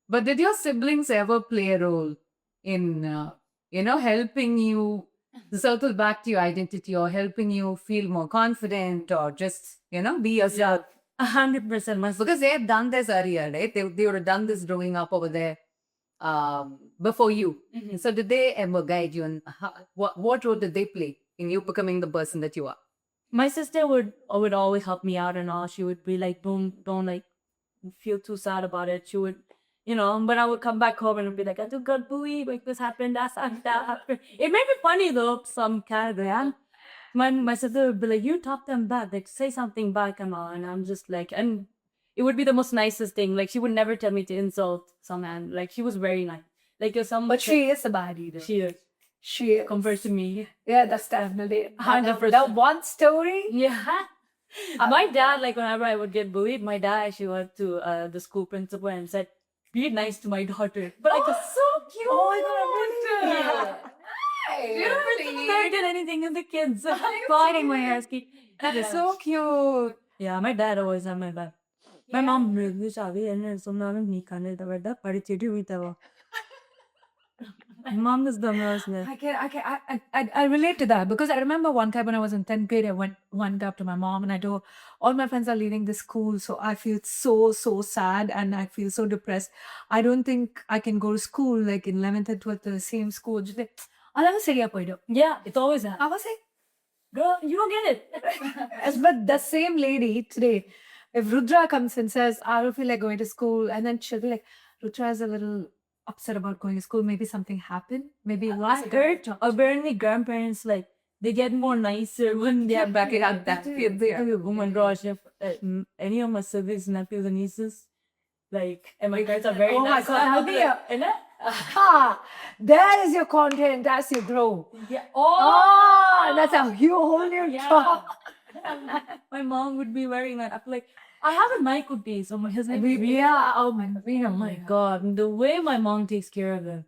But did your siblings ever play a role in helping you circle back to your identity or helping you feel more confident or just, be yourself? 100%. My Because they have done this earlier, right? They would have done this growing up over there before you. So did they ever guide you and what role did they play in you becoming the person that you are? my sister would always help me out and all. She would be like, don't like feel too sad about it. She would, but I would come back home and be like, I just got bullied, like this happened, that happened. It made me funny though, some kind of yeah. My sister would be like, you talk them back, like say something back and all. And I'm just like, and it would be the most nicest thing. Like she would never tell me to insult some man. Like she was very nice. Like if some But she is a baddie, though. she is She is. compared to me. Yeah, that's definitely 100%. That one story. Yeah. My dad, like whenever I would get bullied, my dad actually went to the school principal and said, be nice to my daughter. But like, so cute. Oh my god, yeah. Really? Never did anything in the kids. Fighting my ass. That is so cute. Yeah, my dad always had my back. My mom really My mom is the most. I relate to that because I remember one time when I was in 10th grade, I went up to my mom and I told all my friends are leaving the school, so I feel so sad and I feel so depressed. I don't think I can go to school like in 11th and 12th to the same school. I'll never say Yeah, it's always that. I was like, Girl, you don't get it. but the same lady today, if Rudra comes and says, I don't feel like going to school, and then she'll be like, Rudra is a little upset about going to school. Maybe something happened. Maybe I lost heard apparently grandparents like they get more nicer when they're back at that. Oh my gosh, if any of my siblings, nephews, and nieces, like, and my parents are very Oh my nice. God, So I'll I'll be be like, and then, That is your content as you grow. yeah, That's a whole new yeah. job. My mom would be wearing that. I'm like, I have a night good day, so my husband. Yeah, oh my Oh my god, the way my mom takes care of them.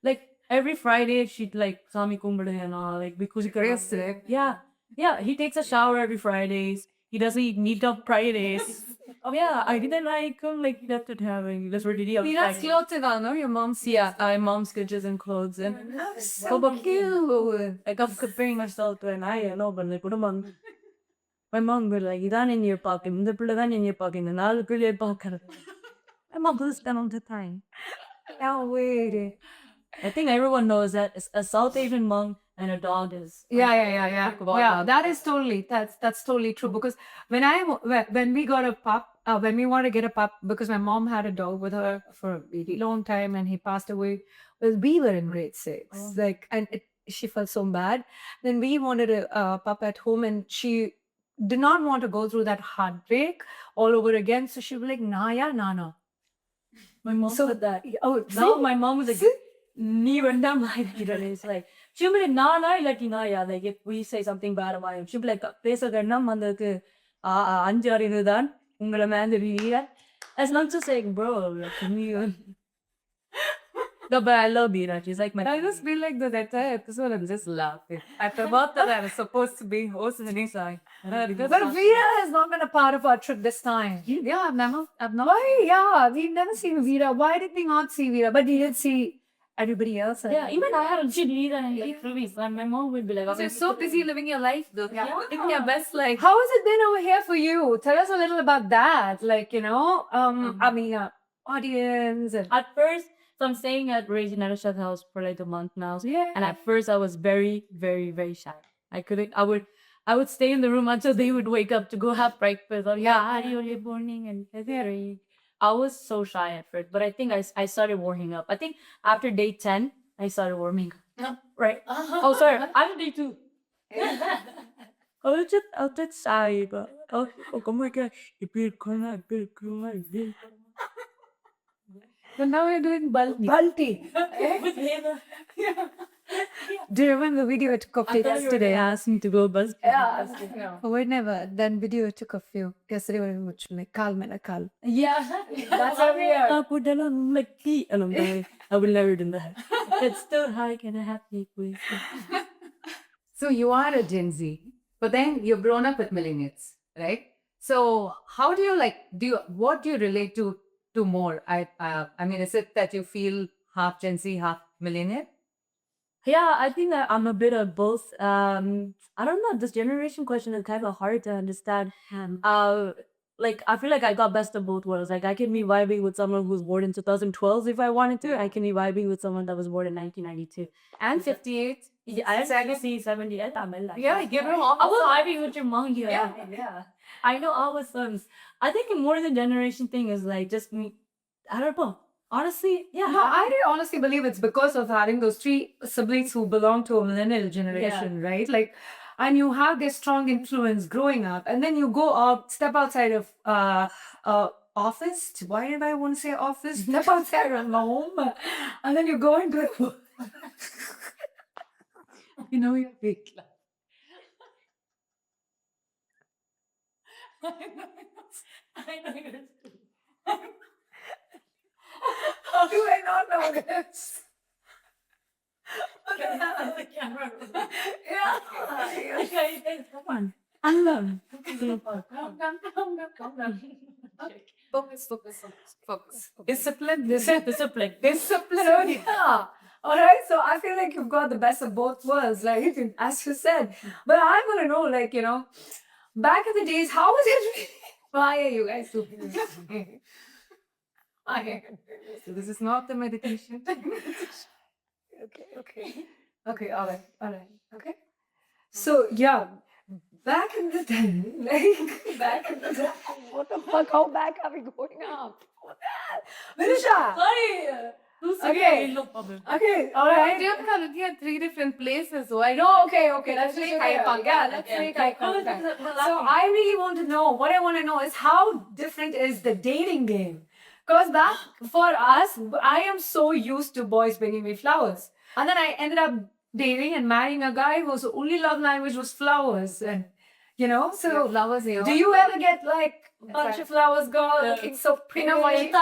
Like every Friday, she'd like Sami Kumbade and all, like because yeah, he takes a shower every Fridays. He doesn't eat meat on Fridays. Oh yeah, I didn't like him. Like that's what having. That's what he did. Nina's clothes and all, no? Your mom's Yeah, my mom's sketches and clothes and so cute. like I'm comparing myself to an I know, but like my mom would like idan in your pocket, the pullan in your pocket, and I'll go your pocket. My mom does that all the time. Oh, wait. I think everyone knows that a South Asian mom and a dog is. Yeah. Yeah, that is that's totally true because when we got a pup, when we wanted to get a pup because my mom had a dog with her for a really long time and he passed away. Well, we were in grade 6, she felt so bad. Then we wanted a pup at home and she did not want to go through that heartbreak all over again. So she was like, nah, yeah, nah. My mom So said that. oh, Now my mom was like, "Nee vandam like it's like she'll be like, nah, like yeah, like if we say something bad about him, she'll be like, "Pesa gannam mandadukku anju arinu dhan ungala mandiri." That's not just saying, bro. Like, no, but I love Veera. She's like my. I just feel like the entire episode I'm just laughing. I forgot that I was supposed to be hosting side. but Veera has not been a part of our trip this time. Yeah, I've not. Why? Yeah, we've never seen Veera. Why did we not see Veera? But we did see everybody else. Yeah, even I hadn't seen Veera in like movies, and my mom would be like, You're so busy living your life, though. Yeah. Living your best life. How has it been over here for you? Tell us a little about that. Like, I mean, audience and At first, so I'm staying at Regina Natasha's house for like a month now. yeah. And at first I was very, very, very shy. I would stay in the room until they would wake up to go have breakfast. Or yeah, how are you good morning? And I was so shy at first, but I think I started warming up. I think after day 10, I started warming up. Right. Oh, sorry. I'm day 2. I was just shy, but oh my god, So now we're doing Balti. Do you remember the video I took of it yesterday? asked me to go bus. Yeah. Oh, we never. Then video I took of you yesterday. We were like Kal. Yeah, That's how we are. I put that on like key, and I'm like, I will never do that. It's still high, can I have me, please? So you are a Gen Z, but then you've grown up with millennials, right? So how do you what do you relate to more? I mean, is it that you feel half Gen Z, half millennial? Yeah, I think that I'm a bit of both. I don't know. This generation question is kind of hard to understand. Like I feel like I got best of both worlds. Like I can be vibing with someone who's born in 2012 if I wanted to. I can be vibing with someone that was born in 1992. And 58. Yeah, I actually see 70. Yeah, you know, I was vibing with your mom here. Yeah. I know all the sons. I think more the generation thing is like just me. I don't know. Honestly, yeah. No, I really honestly believe it's because of having those 3 siblings who belong to a millennial generation, right? Like, and you have this strong influence growing up, and then you go out, step outside of office. Why did I want to say office? Step outside of home, and then you go into you know you're big. I know you're How do I not know this? the camera. Yeah. Okay, come on. Calm down. Focus. Discipline. Discipline. So yeah. Alright, so I feel like you've got the best of both worlds, like as you said. But I wanna know, like, back in the days, how was it? Why are you guys doing this? So this is not the meditation. Okay, alright. Okay. So yeah, back in the day, what the fuck? How back are we going up? Mithusha! Sorry. Okay. No problem. Okay, I alright. do have looking at 3 different places, so I No, okay, let's make eye Yeah, contact. Let's make eye contact. So I really want to know, what I want to know is how different is the dating game? Because back for us, I am so used to boys bringing me flowers. And then I ended up dating and marrying a guy whose only love language was flowers. And, so flowers here. do you ever get like a bunch of flowers, girl, looking so pretty? Like,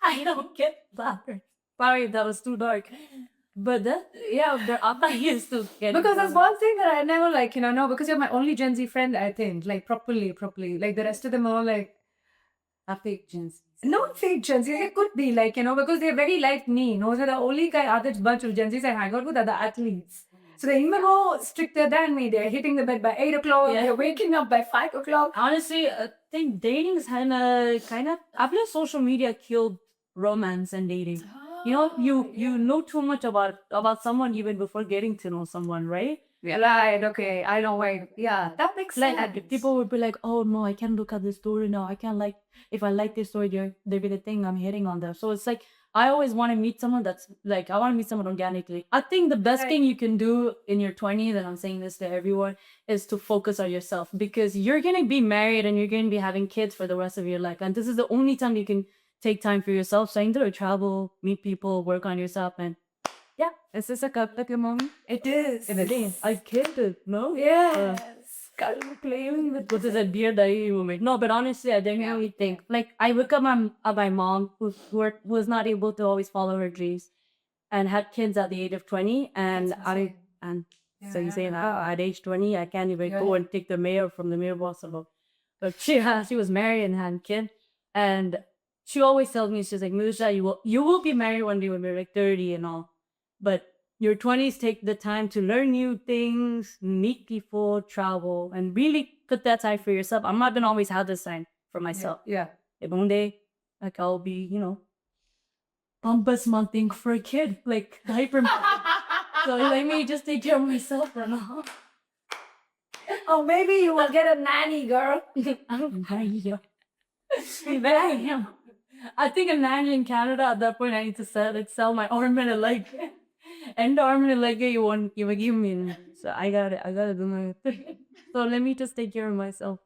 I don't get that. Sorry, that was too dark. But there are years to get Because there's one thing that I never no, because you're my only Gen Z friend, I think, like properly. Like the rest of them are all like, are fake Gen Z. not fake Gen Z, it could be because they're very like me. Those are the only other bunch of Gen Zs I hang out with are the athletes. So they're even more stricter than me. They're hitting the bed by 8 o'clock. Yeah. They're waking up by 5 o'clock. Honestly, I think dating is kind of. I feel social media killed romance and dating. You know too much about someone even before getting to know someone, right? Yeah. Right, okay. I know why. Yeah, that makes sense. Like people would be like, "Oh no, I can't look at this story now. I can't if I like this story, they're gonna think I'm hitting on them." So it's like I always want to meet someone that's like, I want to meet someone organically. I think the best thing you can do in your 20s, and I'm saying this to everyone, is to focus on yourself, because you're going to be married and you're going to be having kids for the rest of your life. And this is the only time you can take time for yourself. So either travel, meet people, work on yourself. And yeah. Is this a cup at your moment? It is. It is. I killed it, no? Yes. Playing with what is that beer that you make? No, but honestly, I genuinely think, like, I look at my mom who was not able to always follow her dreams and had kids at the age of 20, and so you say now at age 20 I can't even go and take the mayor from the mayor possible. But she was married and had a kid, and she always tells me, she's like, Mithusha, you will be married one day when you're like 30 and all, but your 20s take the time to learn new things, meet people, travel, and really put that time for yourself. I'm not gonna always have this time for myself. Yeah. If one day, like, I'll be, pampas monthing for a kid, like diaper. So let me just take care of myself for now. Oh, maybe you will get a nanny, girl. I'm very young. I think a nanny in Canada at that point I need to sell my arm and a leg. And the arm and a leg you will give me. So I gotta do my thing. So let me just take care of myself.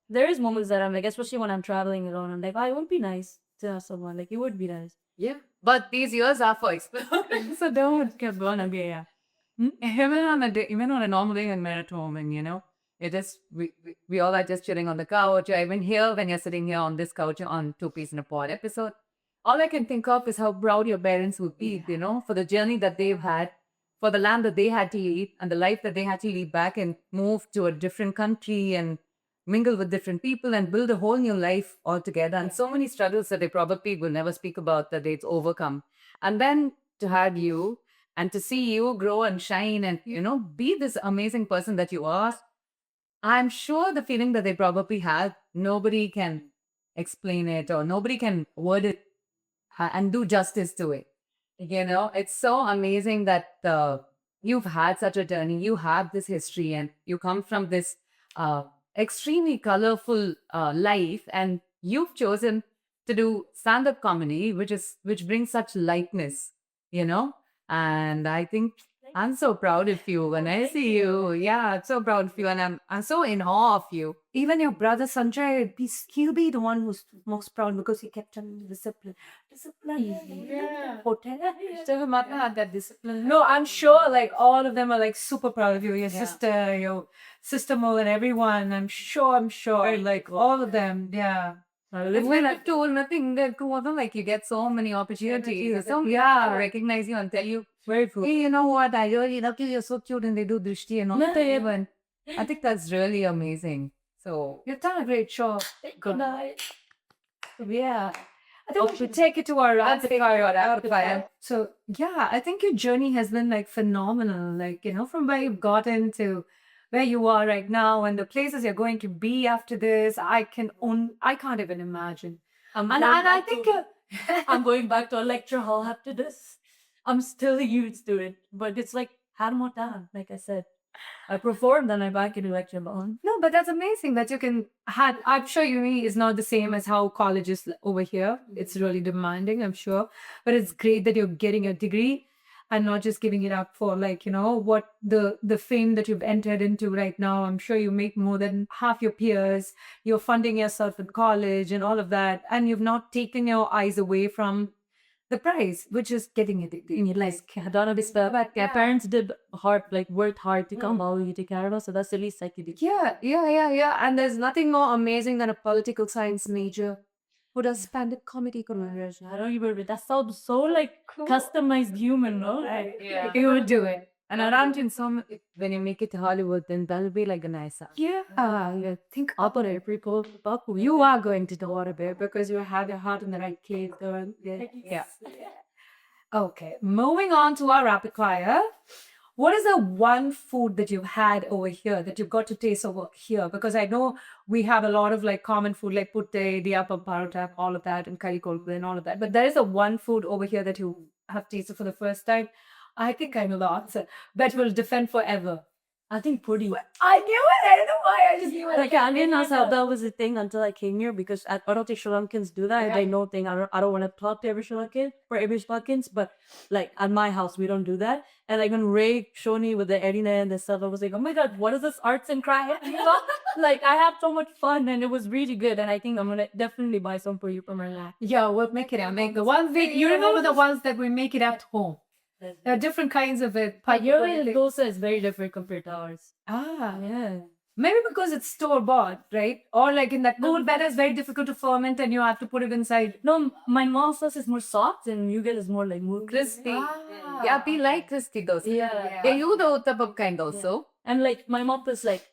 There is moments that I'm like, especially when I'm traveling alone, I'm like, it would be nice to have someone. Like, it would be nice. Yeah. But these years are for exploring. So don't keep going and be, yeah. Even on a normal day when we're at home, and it is we all are just chilling on the couch. Or even here, when you're sitting here on this couch on Two Peas in a Pod episode, all I can think of is how proud your parents would be, for the journey that they've had, for the land that they had to leave, and the life that they had to leave back and move to a different country and mingle with different people and build a whole new life altogether. And so many struggles that they probably will never speak about that they've overcome. And then to have you and to see you grow and shine and, be this amazing person that you are, I'm sure the feeling that they probably had, nobody can explain it or nobody can word it and do justice to it. It's so amazing that you've had such a journey. You have this history and you come from this extremely colorful life, and you've chosen to do stand-up comedy, which brings such lightness, and I think I'm so proud of you when I see you. Yeah, I'm so proud of you, and I'm so in awe of you. Even your brother Sanjay, he'll be the one who's most proud because he kept on discipline. Yeah. So Mata had that discipline. No, I'm sure like all of them are like super proud of you. Your sister, your sister Mo, and everyone. I'm sure. Like all of them. Yeah. When I told nothing, that wasn't like you get so many opportunities. So recognize you and tell you, hey, you know what? I really love you. You're so cute, and they do drishti and all. Even I think that's really amazing. So You've done a great job. Good night. Yeah. I think we should take it to our rapid fire. So yeah, I think your journey has been like phenomenal. Like, from where you've gotten to where you are right now and the places you're going to be after this, I can't even imagine. And I think I'm going back to a lecture hall after this. I'm still used to it, but it's like had more time. Like I said, I performed and I'm back in the lecture hall. no, but that's amazing that you can I'm sure uni is not the same as how college is over here. It's really demanding, I'm sure. But it's great that you're getting a degree and not just giving it up for like, what the fame that you've entered into right now. I'm sure you make more than half your peers. You're funding yourself in college and all of that. And you've not taken your eyes away from the prize, which is getting a degree. I don't know, but parents did worked hard to come all the way to Canada, so that's the least I could do. Yeah. And there's nothing more amazing than a political science major who does stand-up comedy. I don't even. That sounds so customized human, no? yeah. You would do it. And around in when you make it to Hollywood, then that'll be like a nice. Yeah. Think about it, people. You are going to the water bear because you have your heart in the right place. Yeah. Okay. Moving on to our rapid fire. What is the one food that you've had over here that you've got to taste over here? Because I know we have a lot of like common food like putte, diapam, parota, all of that, and curry kolbu and all of that. But there is a one food over here that you have tasted for the first time. I think I know the answer. That will defend forever. I think pretty. I knew it. I don't know why. I just knew it. Like I didn't know how that was a thing until I came here because I don't think Sri Lankans do that. Yeah. They know thing. I don't want to talk to every Sri Lankan for every Sri Lankans, but like at my house we don't do that. And like when Ray showed me with the Edina and the stuff, I was like, oh my god, what is this arts and crafts? You know? Like I had so much fun and it was really good. And I think I'm gonna definitely buy some for you from her lab. Yeah, we'll make it. I'll make the ones that you remember the ones that we make it at home. There are different kinds of it. But your dosa is very different compared to ours. Ah, Yeah. maybe because it's store bought, right? Or like in that cool bed, it's very difficult to ferment, and you have to put it inside. No, my mom's sauce is more soft and you guys is more like more Crispy. Ah. Yeah, we like crispy dosa. Yeah. Yeah, you the uttapam kind also. And like my mom puts like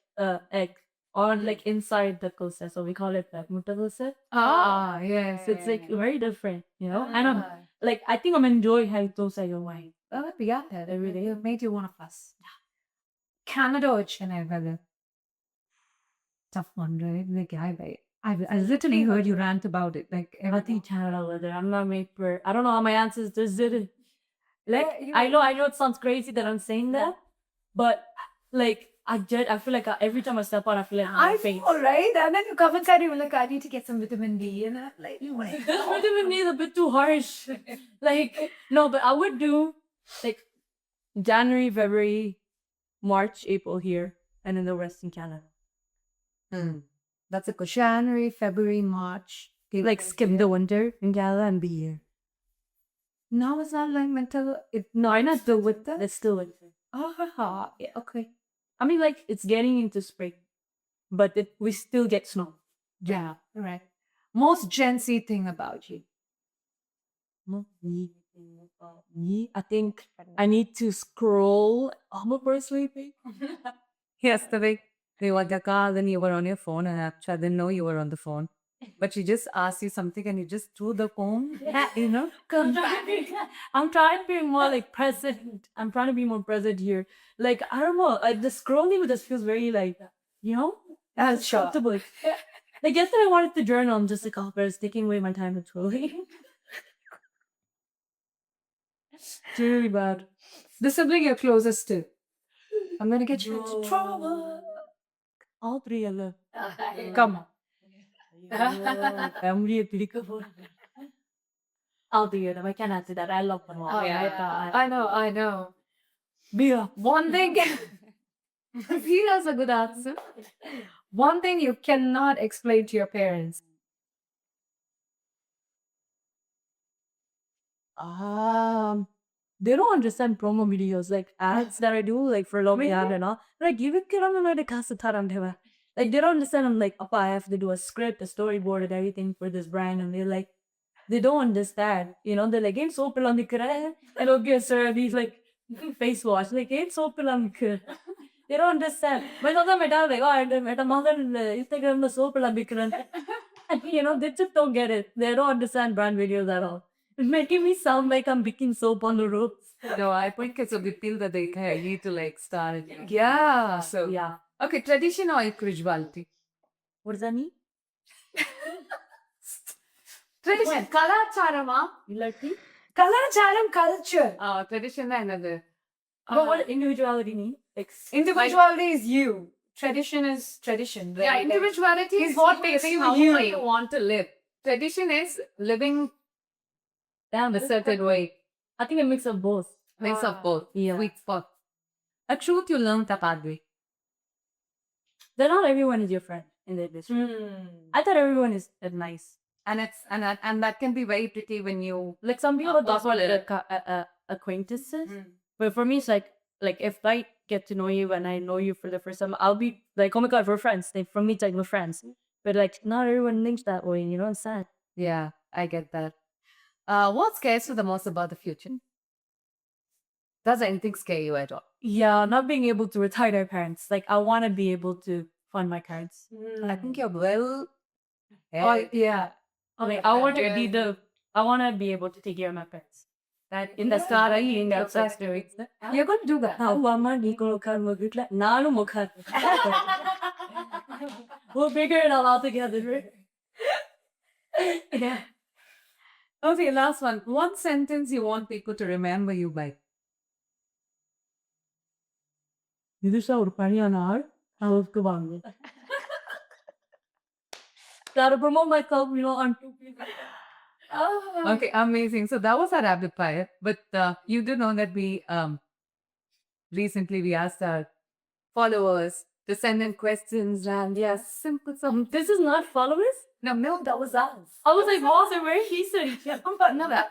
egg or like inside the kosa, so we call it like mutta dosa. Ah, yes. So it's like very different, you know. And I'm like I think I'm enjoying having dosa your wine. Oh, yeah, that really made you one of us. Canada or Chennai, brother? Tough one, right? Like, I literally heard you rant about it. Like, I think Canada weather. I'm not made for. I don't know how my ancestors did it. Like Yeah, I know it sounds crazy that I'm saying that, but like I feel like every time I step out, I feel like I'm faint. all right. And then you come inside, you're like, I need to get some vitamin D, and I'm like, Vitamin D is a bit too harsh. Like no, but I would do like January, February, March, April here, and then the rest in Canada. That's a good January, February, March. Like skip the winter in Canada and be here. Now it's not like mental. No, I'm not still with that. It's still winter. Oh, yeah, okay. I mean, like it's getting into spring, but we still get snow. Yeah, right. Most Gen Z thing about you. Me, I think I need to scroll. I'm sleeping. Yesterday, we were at the car, then you were on your phone, and Aksha didn't know you were on the phone. But she just asked you something and you just threw the phone, you know? I'm trying to be more like present. I'm trying to be more present here. Like, I don't know. The scrolling just feels very like, you know? That's sure. Comfortable. Like, yesterday I wanted to journal. I'm just like, oh, but it's taking away my time with scrolling. It's really bad. The sibling you're closest to. I'm gonna get you into trouble. All three of them. Come on. Family I'll do it. I can't answer that. I love them all. I know. Beer. One thing. He has a good answer. One thing you cannot explain to your parents. They don't understand promo videos, like ads that I do, like for long ad and all. Like, you could on the casa. Like, they don't understand. I'm like, I have to do a script, a storyboard, and everything for this brand. And they're like, they don't understand. You know, they're like, ain't so on the and okay, sir, these like face wash. Like, ain't so on the They don't understand. My dad, like, oh, I'm mother Instagram the soap and you know, they just don't get it. They don't understand brand videos at all. It's making me sound like I'm picking soap on the ropes. No, I think it's a big deal that they need to like start it. Yeah. So, Yeah. okay, tradition or spirituality? What does that mean? Tradition. Kalacharama. Kalacharam culture. Tradition and another. But what does individuality mean? Like, Individuality is you. Tradition is tradition. Right? Yeah, individuality is what makes you how you want to live. Tradition is living down a certain way. I think a mix of both. Mix of both. Yeah. Sweet spot. A truth you learned the hard way. That not everyone is your friend in the industry. I thought everyone is nice. And it's and that can be very pretty when you Like some people that's talk what it about acquaintances. But for me, it's like if I get to know you and I know you for the first time, I'll be like, oh my god, we're friends. Like for me, it's like we're friends. But like not everyone thinks that way, you know, it's sad. Yeah, I get that. What scares you the most about the future? Does anything scare you at all? Yeah, not being able to retire their parents. Like I want to be able to fund my parents. I think you're well. Yeah. Okay, I want to be able to take care of my parents. That in the start, I in the outside story. You're going to do that. We'll figure it all out together. Yeah. Okay, last one. One sentence you want people to remember you by. Mithusha ஒரு பணியான ஆள் அவருக்கு வாங்க. Gotta promote myself, on 2 people. Okay, amazing. So that was our rapid fire. But you do know that we recently we asked our followers to send in questions and yes, simple some. This is not followers? No, that was us. I was like, wow, they're very decent. No, that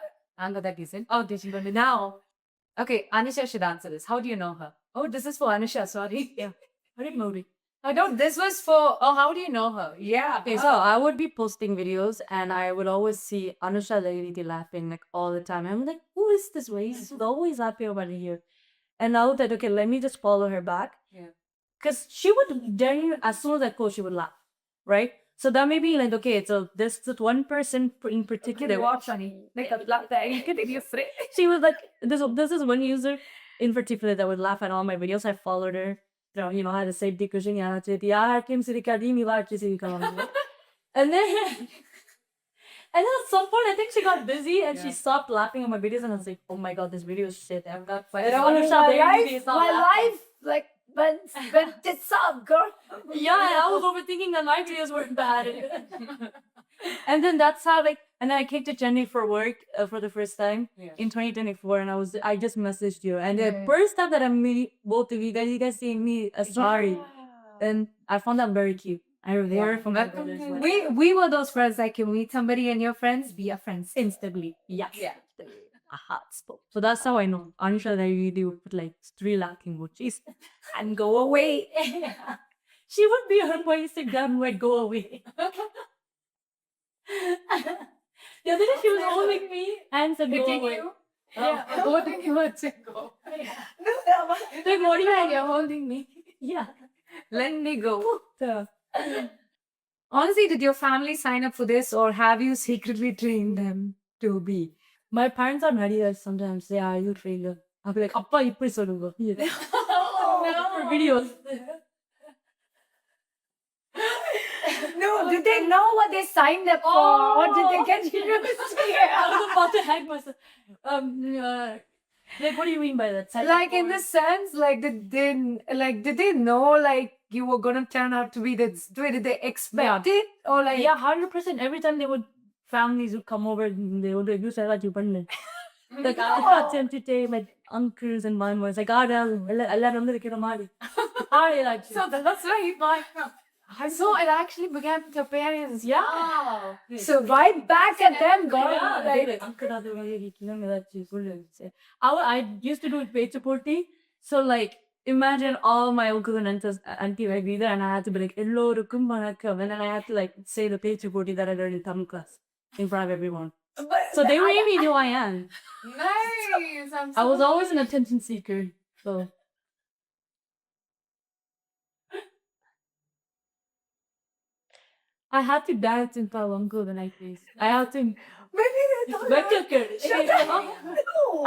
that decent. Oh, did you go now? Okay, Anisha should answer this. How do you know her? Oh, this is for Anisha, sorry. Yeah. I didn't know it. I don't. This was for. Oh, how do you know her? Yeah. Okay, so I would be posting videos and I would always see Anusha lady laughing like all the time. I'm like, who is this way? She's always happy over here. And now that, okay, let me just follow her back. Yeah. Because she would genuinely, as soon as I go, she would laugh. Right? So that may be like, okay, so this one person in particular. Watch honey. Like a black guy. You can be afraid. She was like, this is one user in particular that would laugh at all my videos. I followed her. I had a safety cushion. And then at some point, I think she got busy and she stopped laughing at my videos. And I was like, oh my god, this video is shit. I'm not My life, like, when it's up, girl. Yeah, I was overthinking that my videos were bad. And then that's how, like, and then I came to Chennai for work for the first time in 2024, and I just messaged you. And the first time that I meet both of you guys seeing me a story, and I found that very cute. I remember from my brothers. We were those friends like you meet somebody and your friends be your friends. Instantly, yes. Yeah. A heart spoke. So that's how I know. Anusha, they really would put like 3 lakh emojis and go away. She would be on my Instagram would go away. The other day she was holding me and said go away. Holding you would say go. Like, what do you mean you're holding me? Yeah. Let me go. Honestly, did your family sign up for this or have you secretly trained them to be? My parents are nutty sometimes. They are you trainer. I'll be like, Appa, ipdi solunga. For videos. No, did they know what they signed up for? Or did they get you to I was about to hack myself. Like, what do you mean by that? like in the sense, like did they know like you were gonna turn out to be this? Did they expect it or like? Yeah, 100%. Every time families would come over, they would like, you said that you burned it. Like, I got tempted my uncles and mine was like, I let them get a money. So that's why he bought from. So it actually began with your parents. Yeah. So right back at them, God. Like, uncle, I used to do it page party. So like, imagine all my uncles and auntie were there, and I had to be like, "Ellorukum vanakkam," and then I had to like say the page party that I learned in Tamil class in front of everyone. So they really knew I am. Nice. I was always an attention seeker. So. I had to dance in front of uncle the night days. I had to. Maybe they thought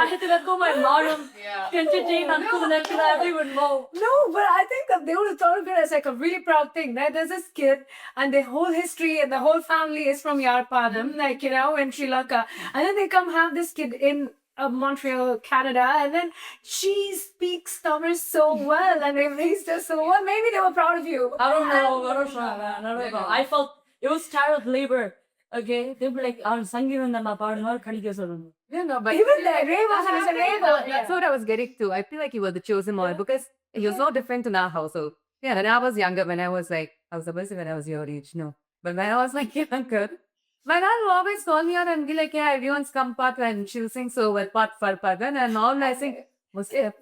I had to let go my mom. Entertain uncle and uncle everyone know. No, but I think that they would have thought of it as like a really proud thing. Right? There's this kid, and the whole history and the whole family is from Yarpadam, like in Sri Lanka, and then they come have this kid in Montreal, Canada, and then she speaks Tamil so well, and they raised her so well. Maybe they were proud of you. I don't know. I felt it was child labor. Okay, they were like, "Our Sangeetam na paadunga kadikka solunga." No, but Even the Ray was a Ray. That's what I was getting to. I feel like you were the chosen one because he was no different in our household. Yeah, when I was younger, when I was supposed to when I was your age, no. But when I was like younger, my dad will always call me out and be like, yeah, everyone's come part and she'll sing so well, part for pagan, and all I sing, Mustafa.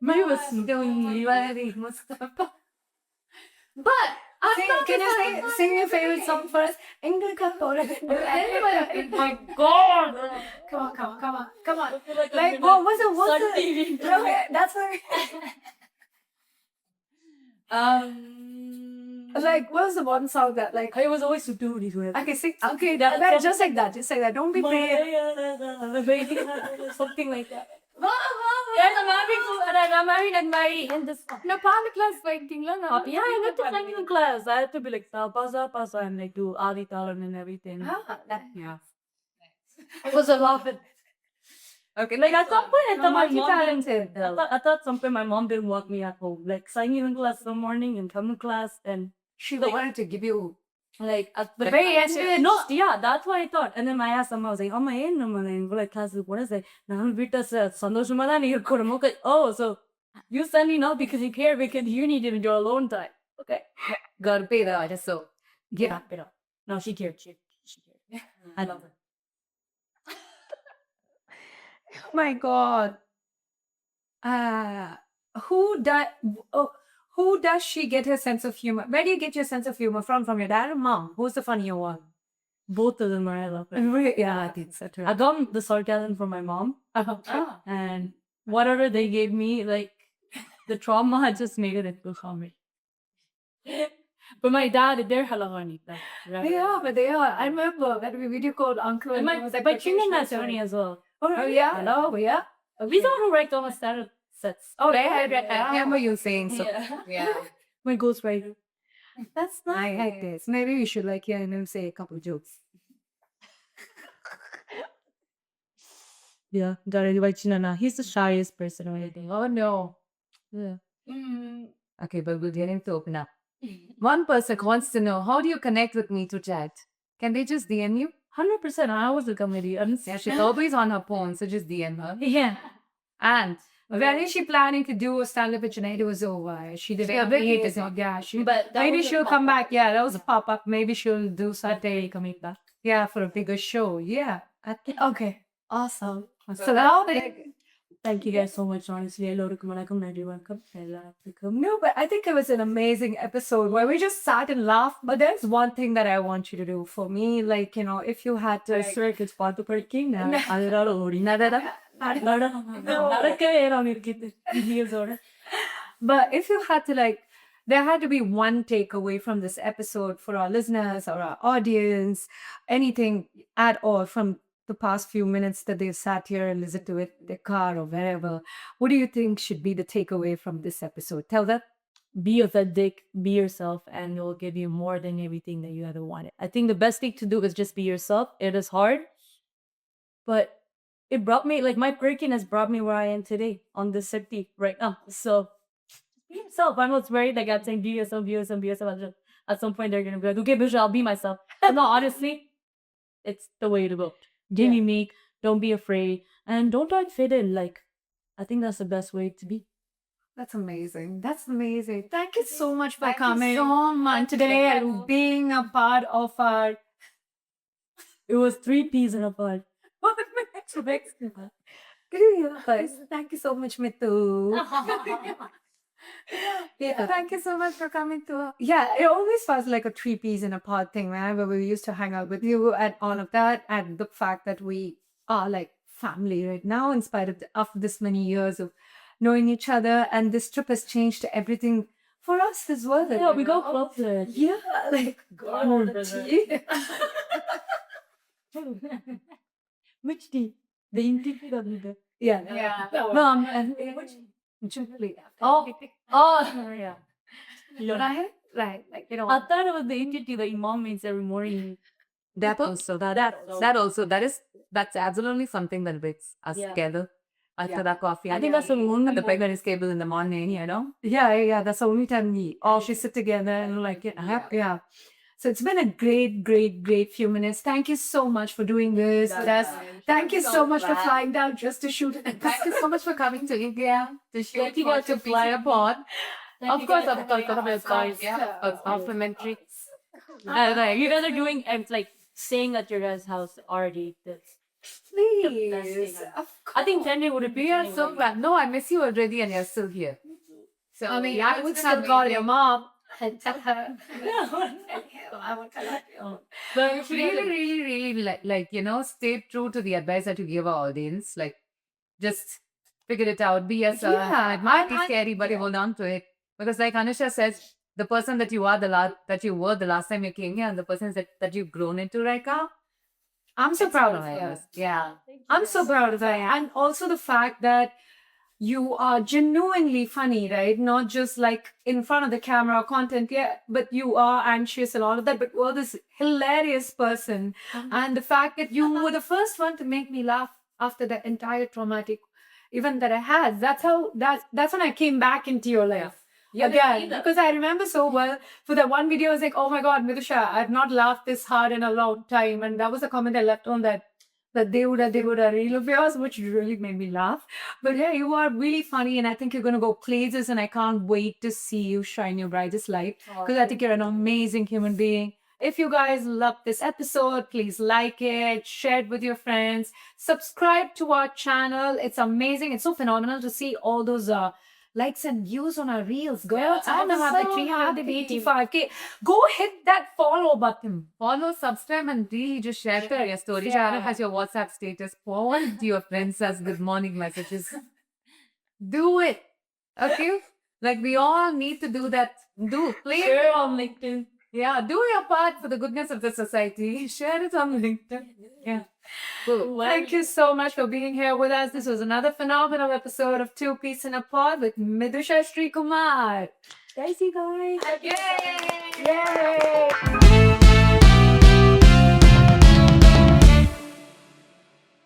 Me was doing very Mustafa. But Can you sing your favorite song first? Engelka Pore. My God! Come on. Like, what was it? No, that's what. Like, what was the one song that like? I was always to do this with. Okay, sing. Okay, that just like that. Just like that. Don't be brave. Something like that. Yes, I'm married and married in this. no part class fighting la. Yeah, I went to singing class. I had to be like pasa and like do Adi Talan and everything. Yeah. It was a lot of it. Okay. Like at some point, I thought my mom multi-talented. I thought some point my mom didn't want me at home. Like signing in class in the morning and come to class and She wanted to give you like at the very essence. no, yeah, that's what I thought. And then I asked them, I was like, "Oh my like class what is it? நான் வீட்டை சந்தோஷமா தான் இருக்கணும்." Okay. Oh, so you send me now because you care because you needed your alone time. Okay. Gotta pay the artist. So Yeah. No, she cared. She cared. I love her. Oh my God. Who does? Oh, who does she get her sense of humor? Where do you get your sense of humor from? From your dad or mom? Who's the funnier one? Both of them are I love it. Yeah, I think so too. I got the sarcasm from my mom. And whatever they gave me, like the trauma, I just made it into comedy. But my dad, they're hella funny. They are, but they are. I remember that we video called Uncle. And he was like, but Chinnan is funny as well. Oh yeah, hello, yeah. We don't write on a standard sets. Oh, I remember you saying so. yeah. My ghostwriter. That's nice. I like this. Maybe we should like hear him say a couple of jokes. Yeah, directed by Chinana. He's the shyest person or anything. Oh no. Yeah. Okay, but we'll get him to open up. One person wants to know, how do you connect with me to chat? Can they just DM you? 100%. I was a comedian. Yeah, she's always on her phone, so just DM her. Yeah. And When is she planning to do a stand-up at Chennai? It was over. She did Yeah, it. Vicky It is is- Yeah, she. But that Maybe was a she'll come back. Yeah, that was a pop-up. Maybe she'll do Saturday coming back. Yeah, for a bigger show. Yeah. Okay. Awesome. So now Thank you guys so much, honestly. No, but I think it was an amazing episode where we just sat and laughed. But there's one thing that I want you to do for me. Like, you know, if you had to. Circuits பார்த்து படிக்கீங்க But if you had to, like, there had to be one takeaway from this episode for our listeners or our audience, anything at all from the past few minutes that they've sat here and listened to it in their car or wherever. What do you think should be the takeaway from this episode? Tell them. Be authentic, be yourself, and it will give you more than everything that you ever wanted. I think the best thing to do is just be yourself. It is hard, but it brought me, like, my breaking has brought me where I am today on this city right now. So be yourself. I'm not worried like I'm saying be yourself, be yourself, be yourself. At some point they're gonna be like, okay, Bisha, I'll be myself. But no, honestly, it's the way to go. Be unique, don't be afraid, and don't try to fit in. Like, I think that's the best way to be. That's amazing. That's amazing. Thank you so much for Thank you coming so much today and being a part of our. It was 3 peas in a pod. Thank you so much, Mithu. Thank you so much for coming to. Yeah, it always felt like a 3 peas in a pod thing, man. Where we used to hang out with you and all of that, and the fact that we are like family right now, in spite of this many years of knowing each other, and this trip has changed everything for us as well. Yeah, we got closer. Yeah, like God. Which tea? The interview of the. Yeah. Yeah. And Oh, yeah. right, like, you know. I thought it was the interview that your mom makes every morning. That's absolutely something that brings us together. After that coffee. I think that's the one at the breakfast table in the morning, you know? Yeah. That's the only time we all should sit together and like, yeah. So it's been a great few minutes. Thank you so much for doing this. Thank you so much for flying down just to shoot. Thank you so much for coming to India to shoot. Thank you guys to for fly a pod. Of course, Yeah. It's complimentary. You guys are doing and like staying at your guys' house already. Please. I think Tende would We are so glad. No, I miss you already and you're still here. So, I mean, yeah, I would still call your mom and tell her. But really, like, you know, stay true to the advice that you give our audience. Like, just figure it out. Be yourself. Yeah, It might be scary, but you hold on to it. Because like Anusha says, the person that you are that you were the last time you came here and the person that you've grown into right now, I'm so proud of you. you. Yeah. I'm so proud of you. And also the fact that you are genuinely funny, right? Not just like in front of the camera content, but you are anxious and all of that, but you're this hilarious person. And the fact that you were the first one to make me laugh after the entire traumatic event that I had. That's when I came back into your life. Yeah, Again, because I remember so well for that one video, I was like, oh my God, Mithusha, I've not laughed this hard in a long time. And that was a comment I left on that they would a reel of yours, which really made me laugh. But yeah, you are really funny, and I think you're gonna go places, and I can't wait to see you shine your brightest light, because I think you're an amazing human being. If you guys love this episode, please like it, share it with your friends, subscribe to our channel. It's amazing. It's so phenomenal to see all those likes and views on our reels. Girls, I don't have the 385K. Go hit that follow button. Follow, subscribe, and really just share your stories. Yeah. Share has your WhatsApp status. Forward to your friends as good morning messages. Do it. Okay? Like we all need to do that. Play Share on LinkedIn. Yeah, do your part for the goodness of the society. Share it on LinkedIn. Yeah. Cool. Thank you so much for being here with us. This was another phenomenal episode of Two Peas in a Pod with Mithusha Srikumar. Thanks, you guys. Yay! Yay!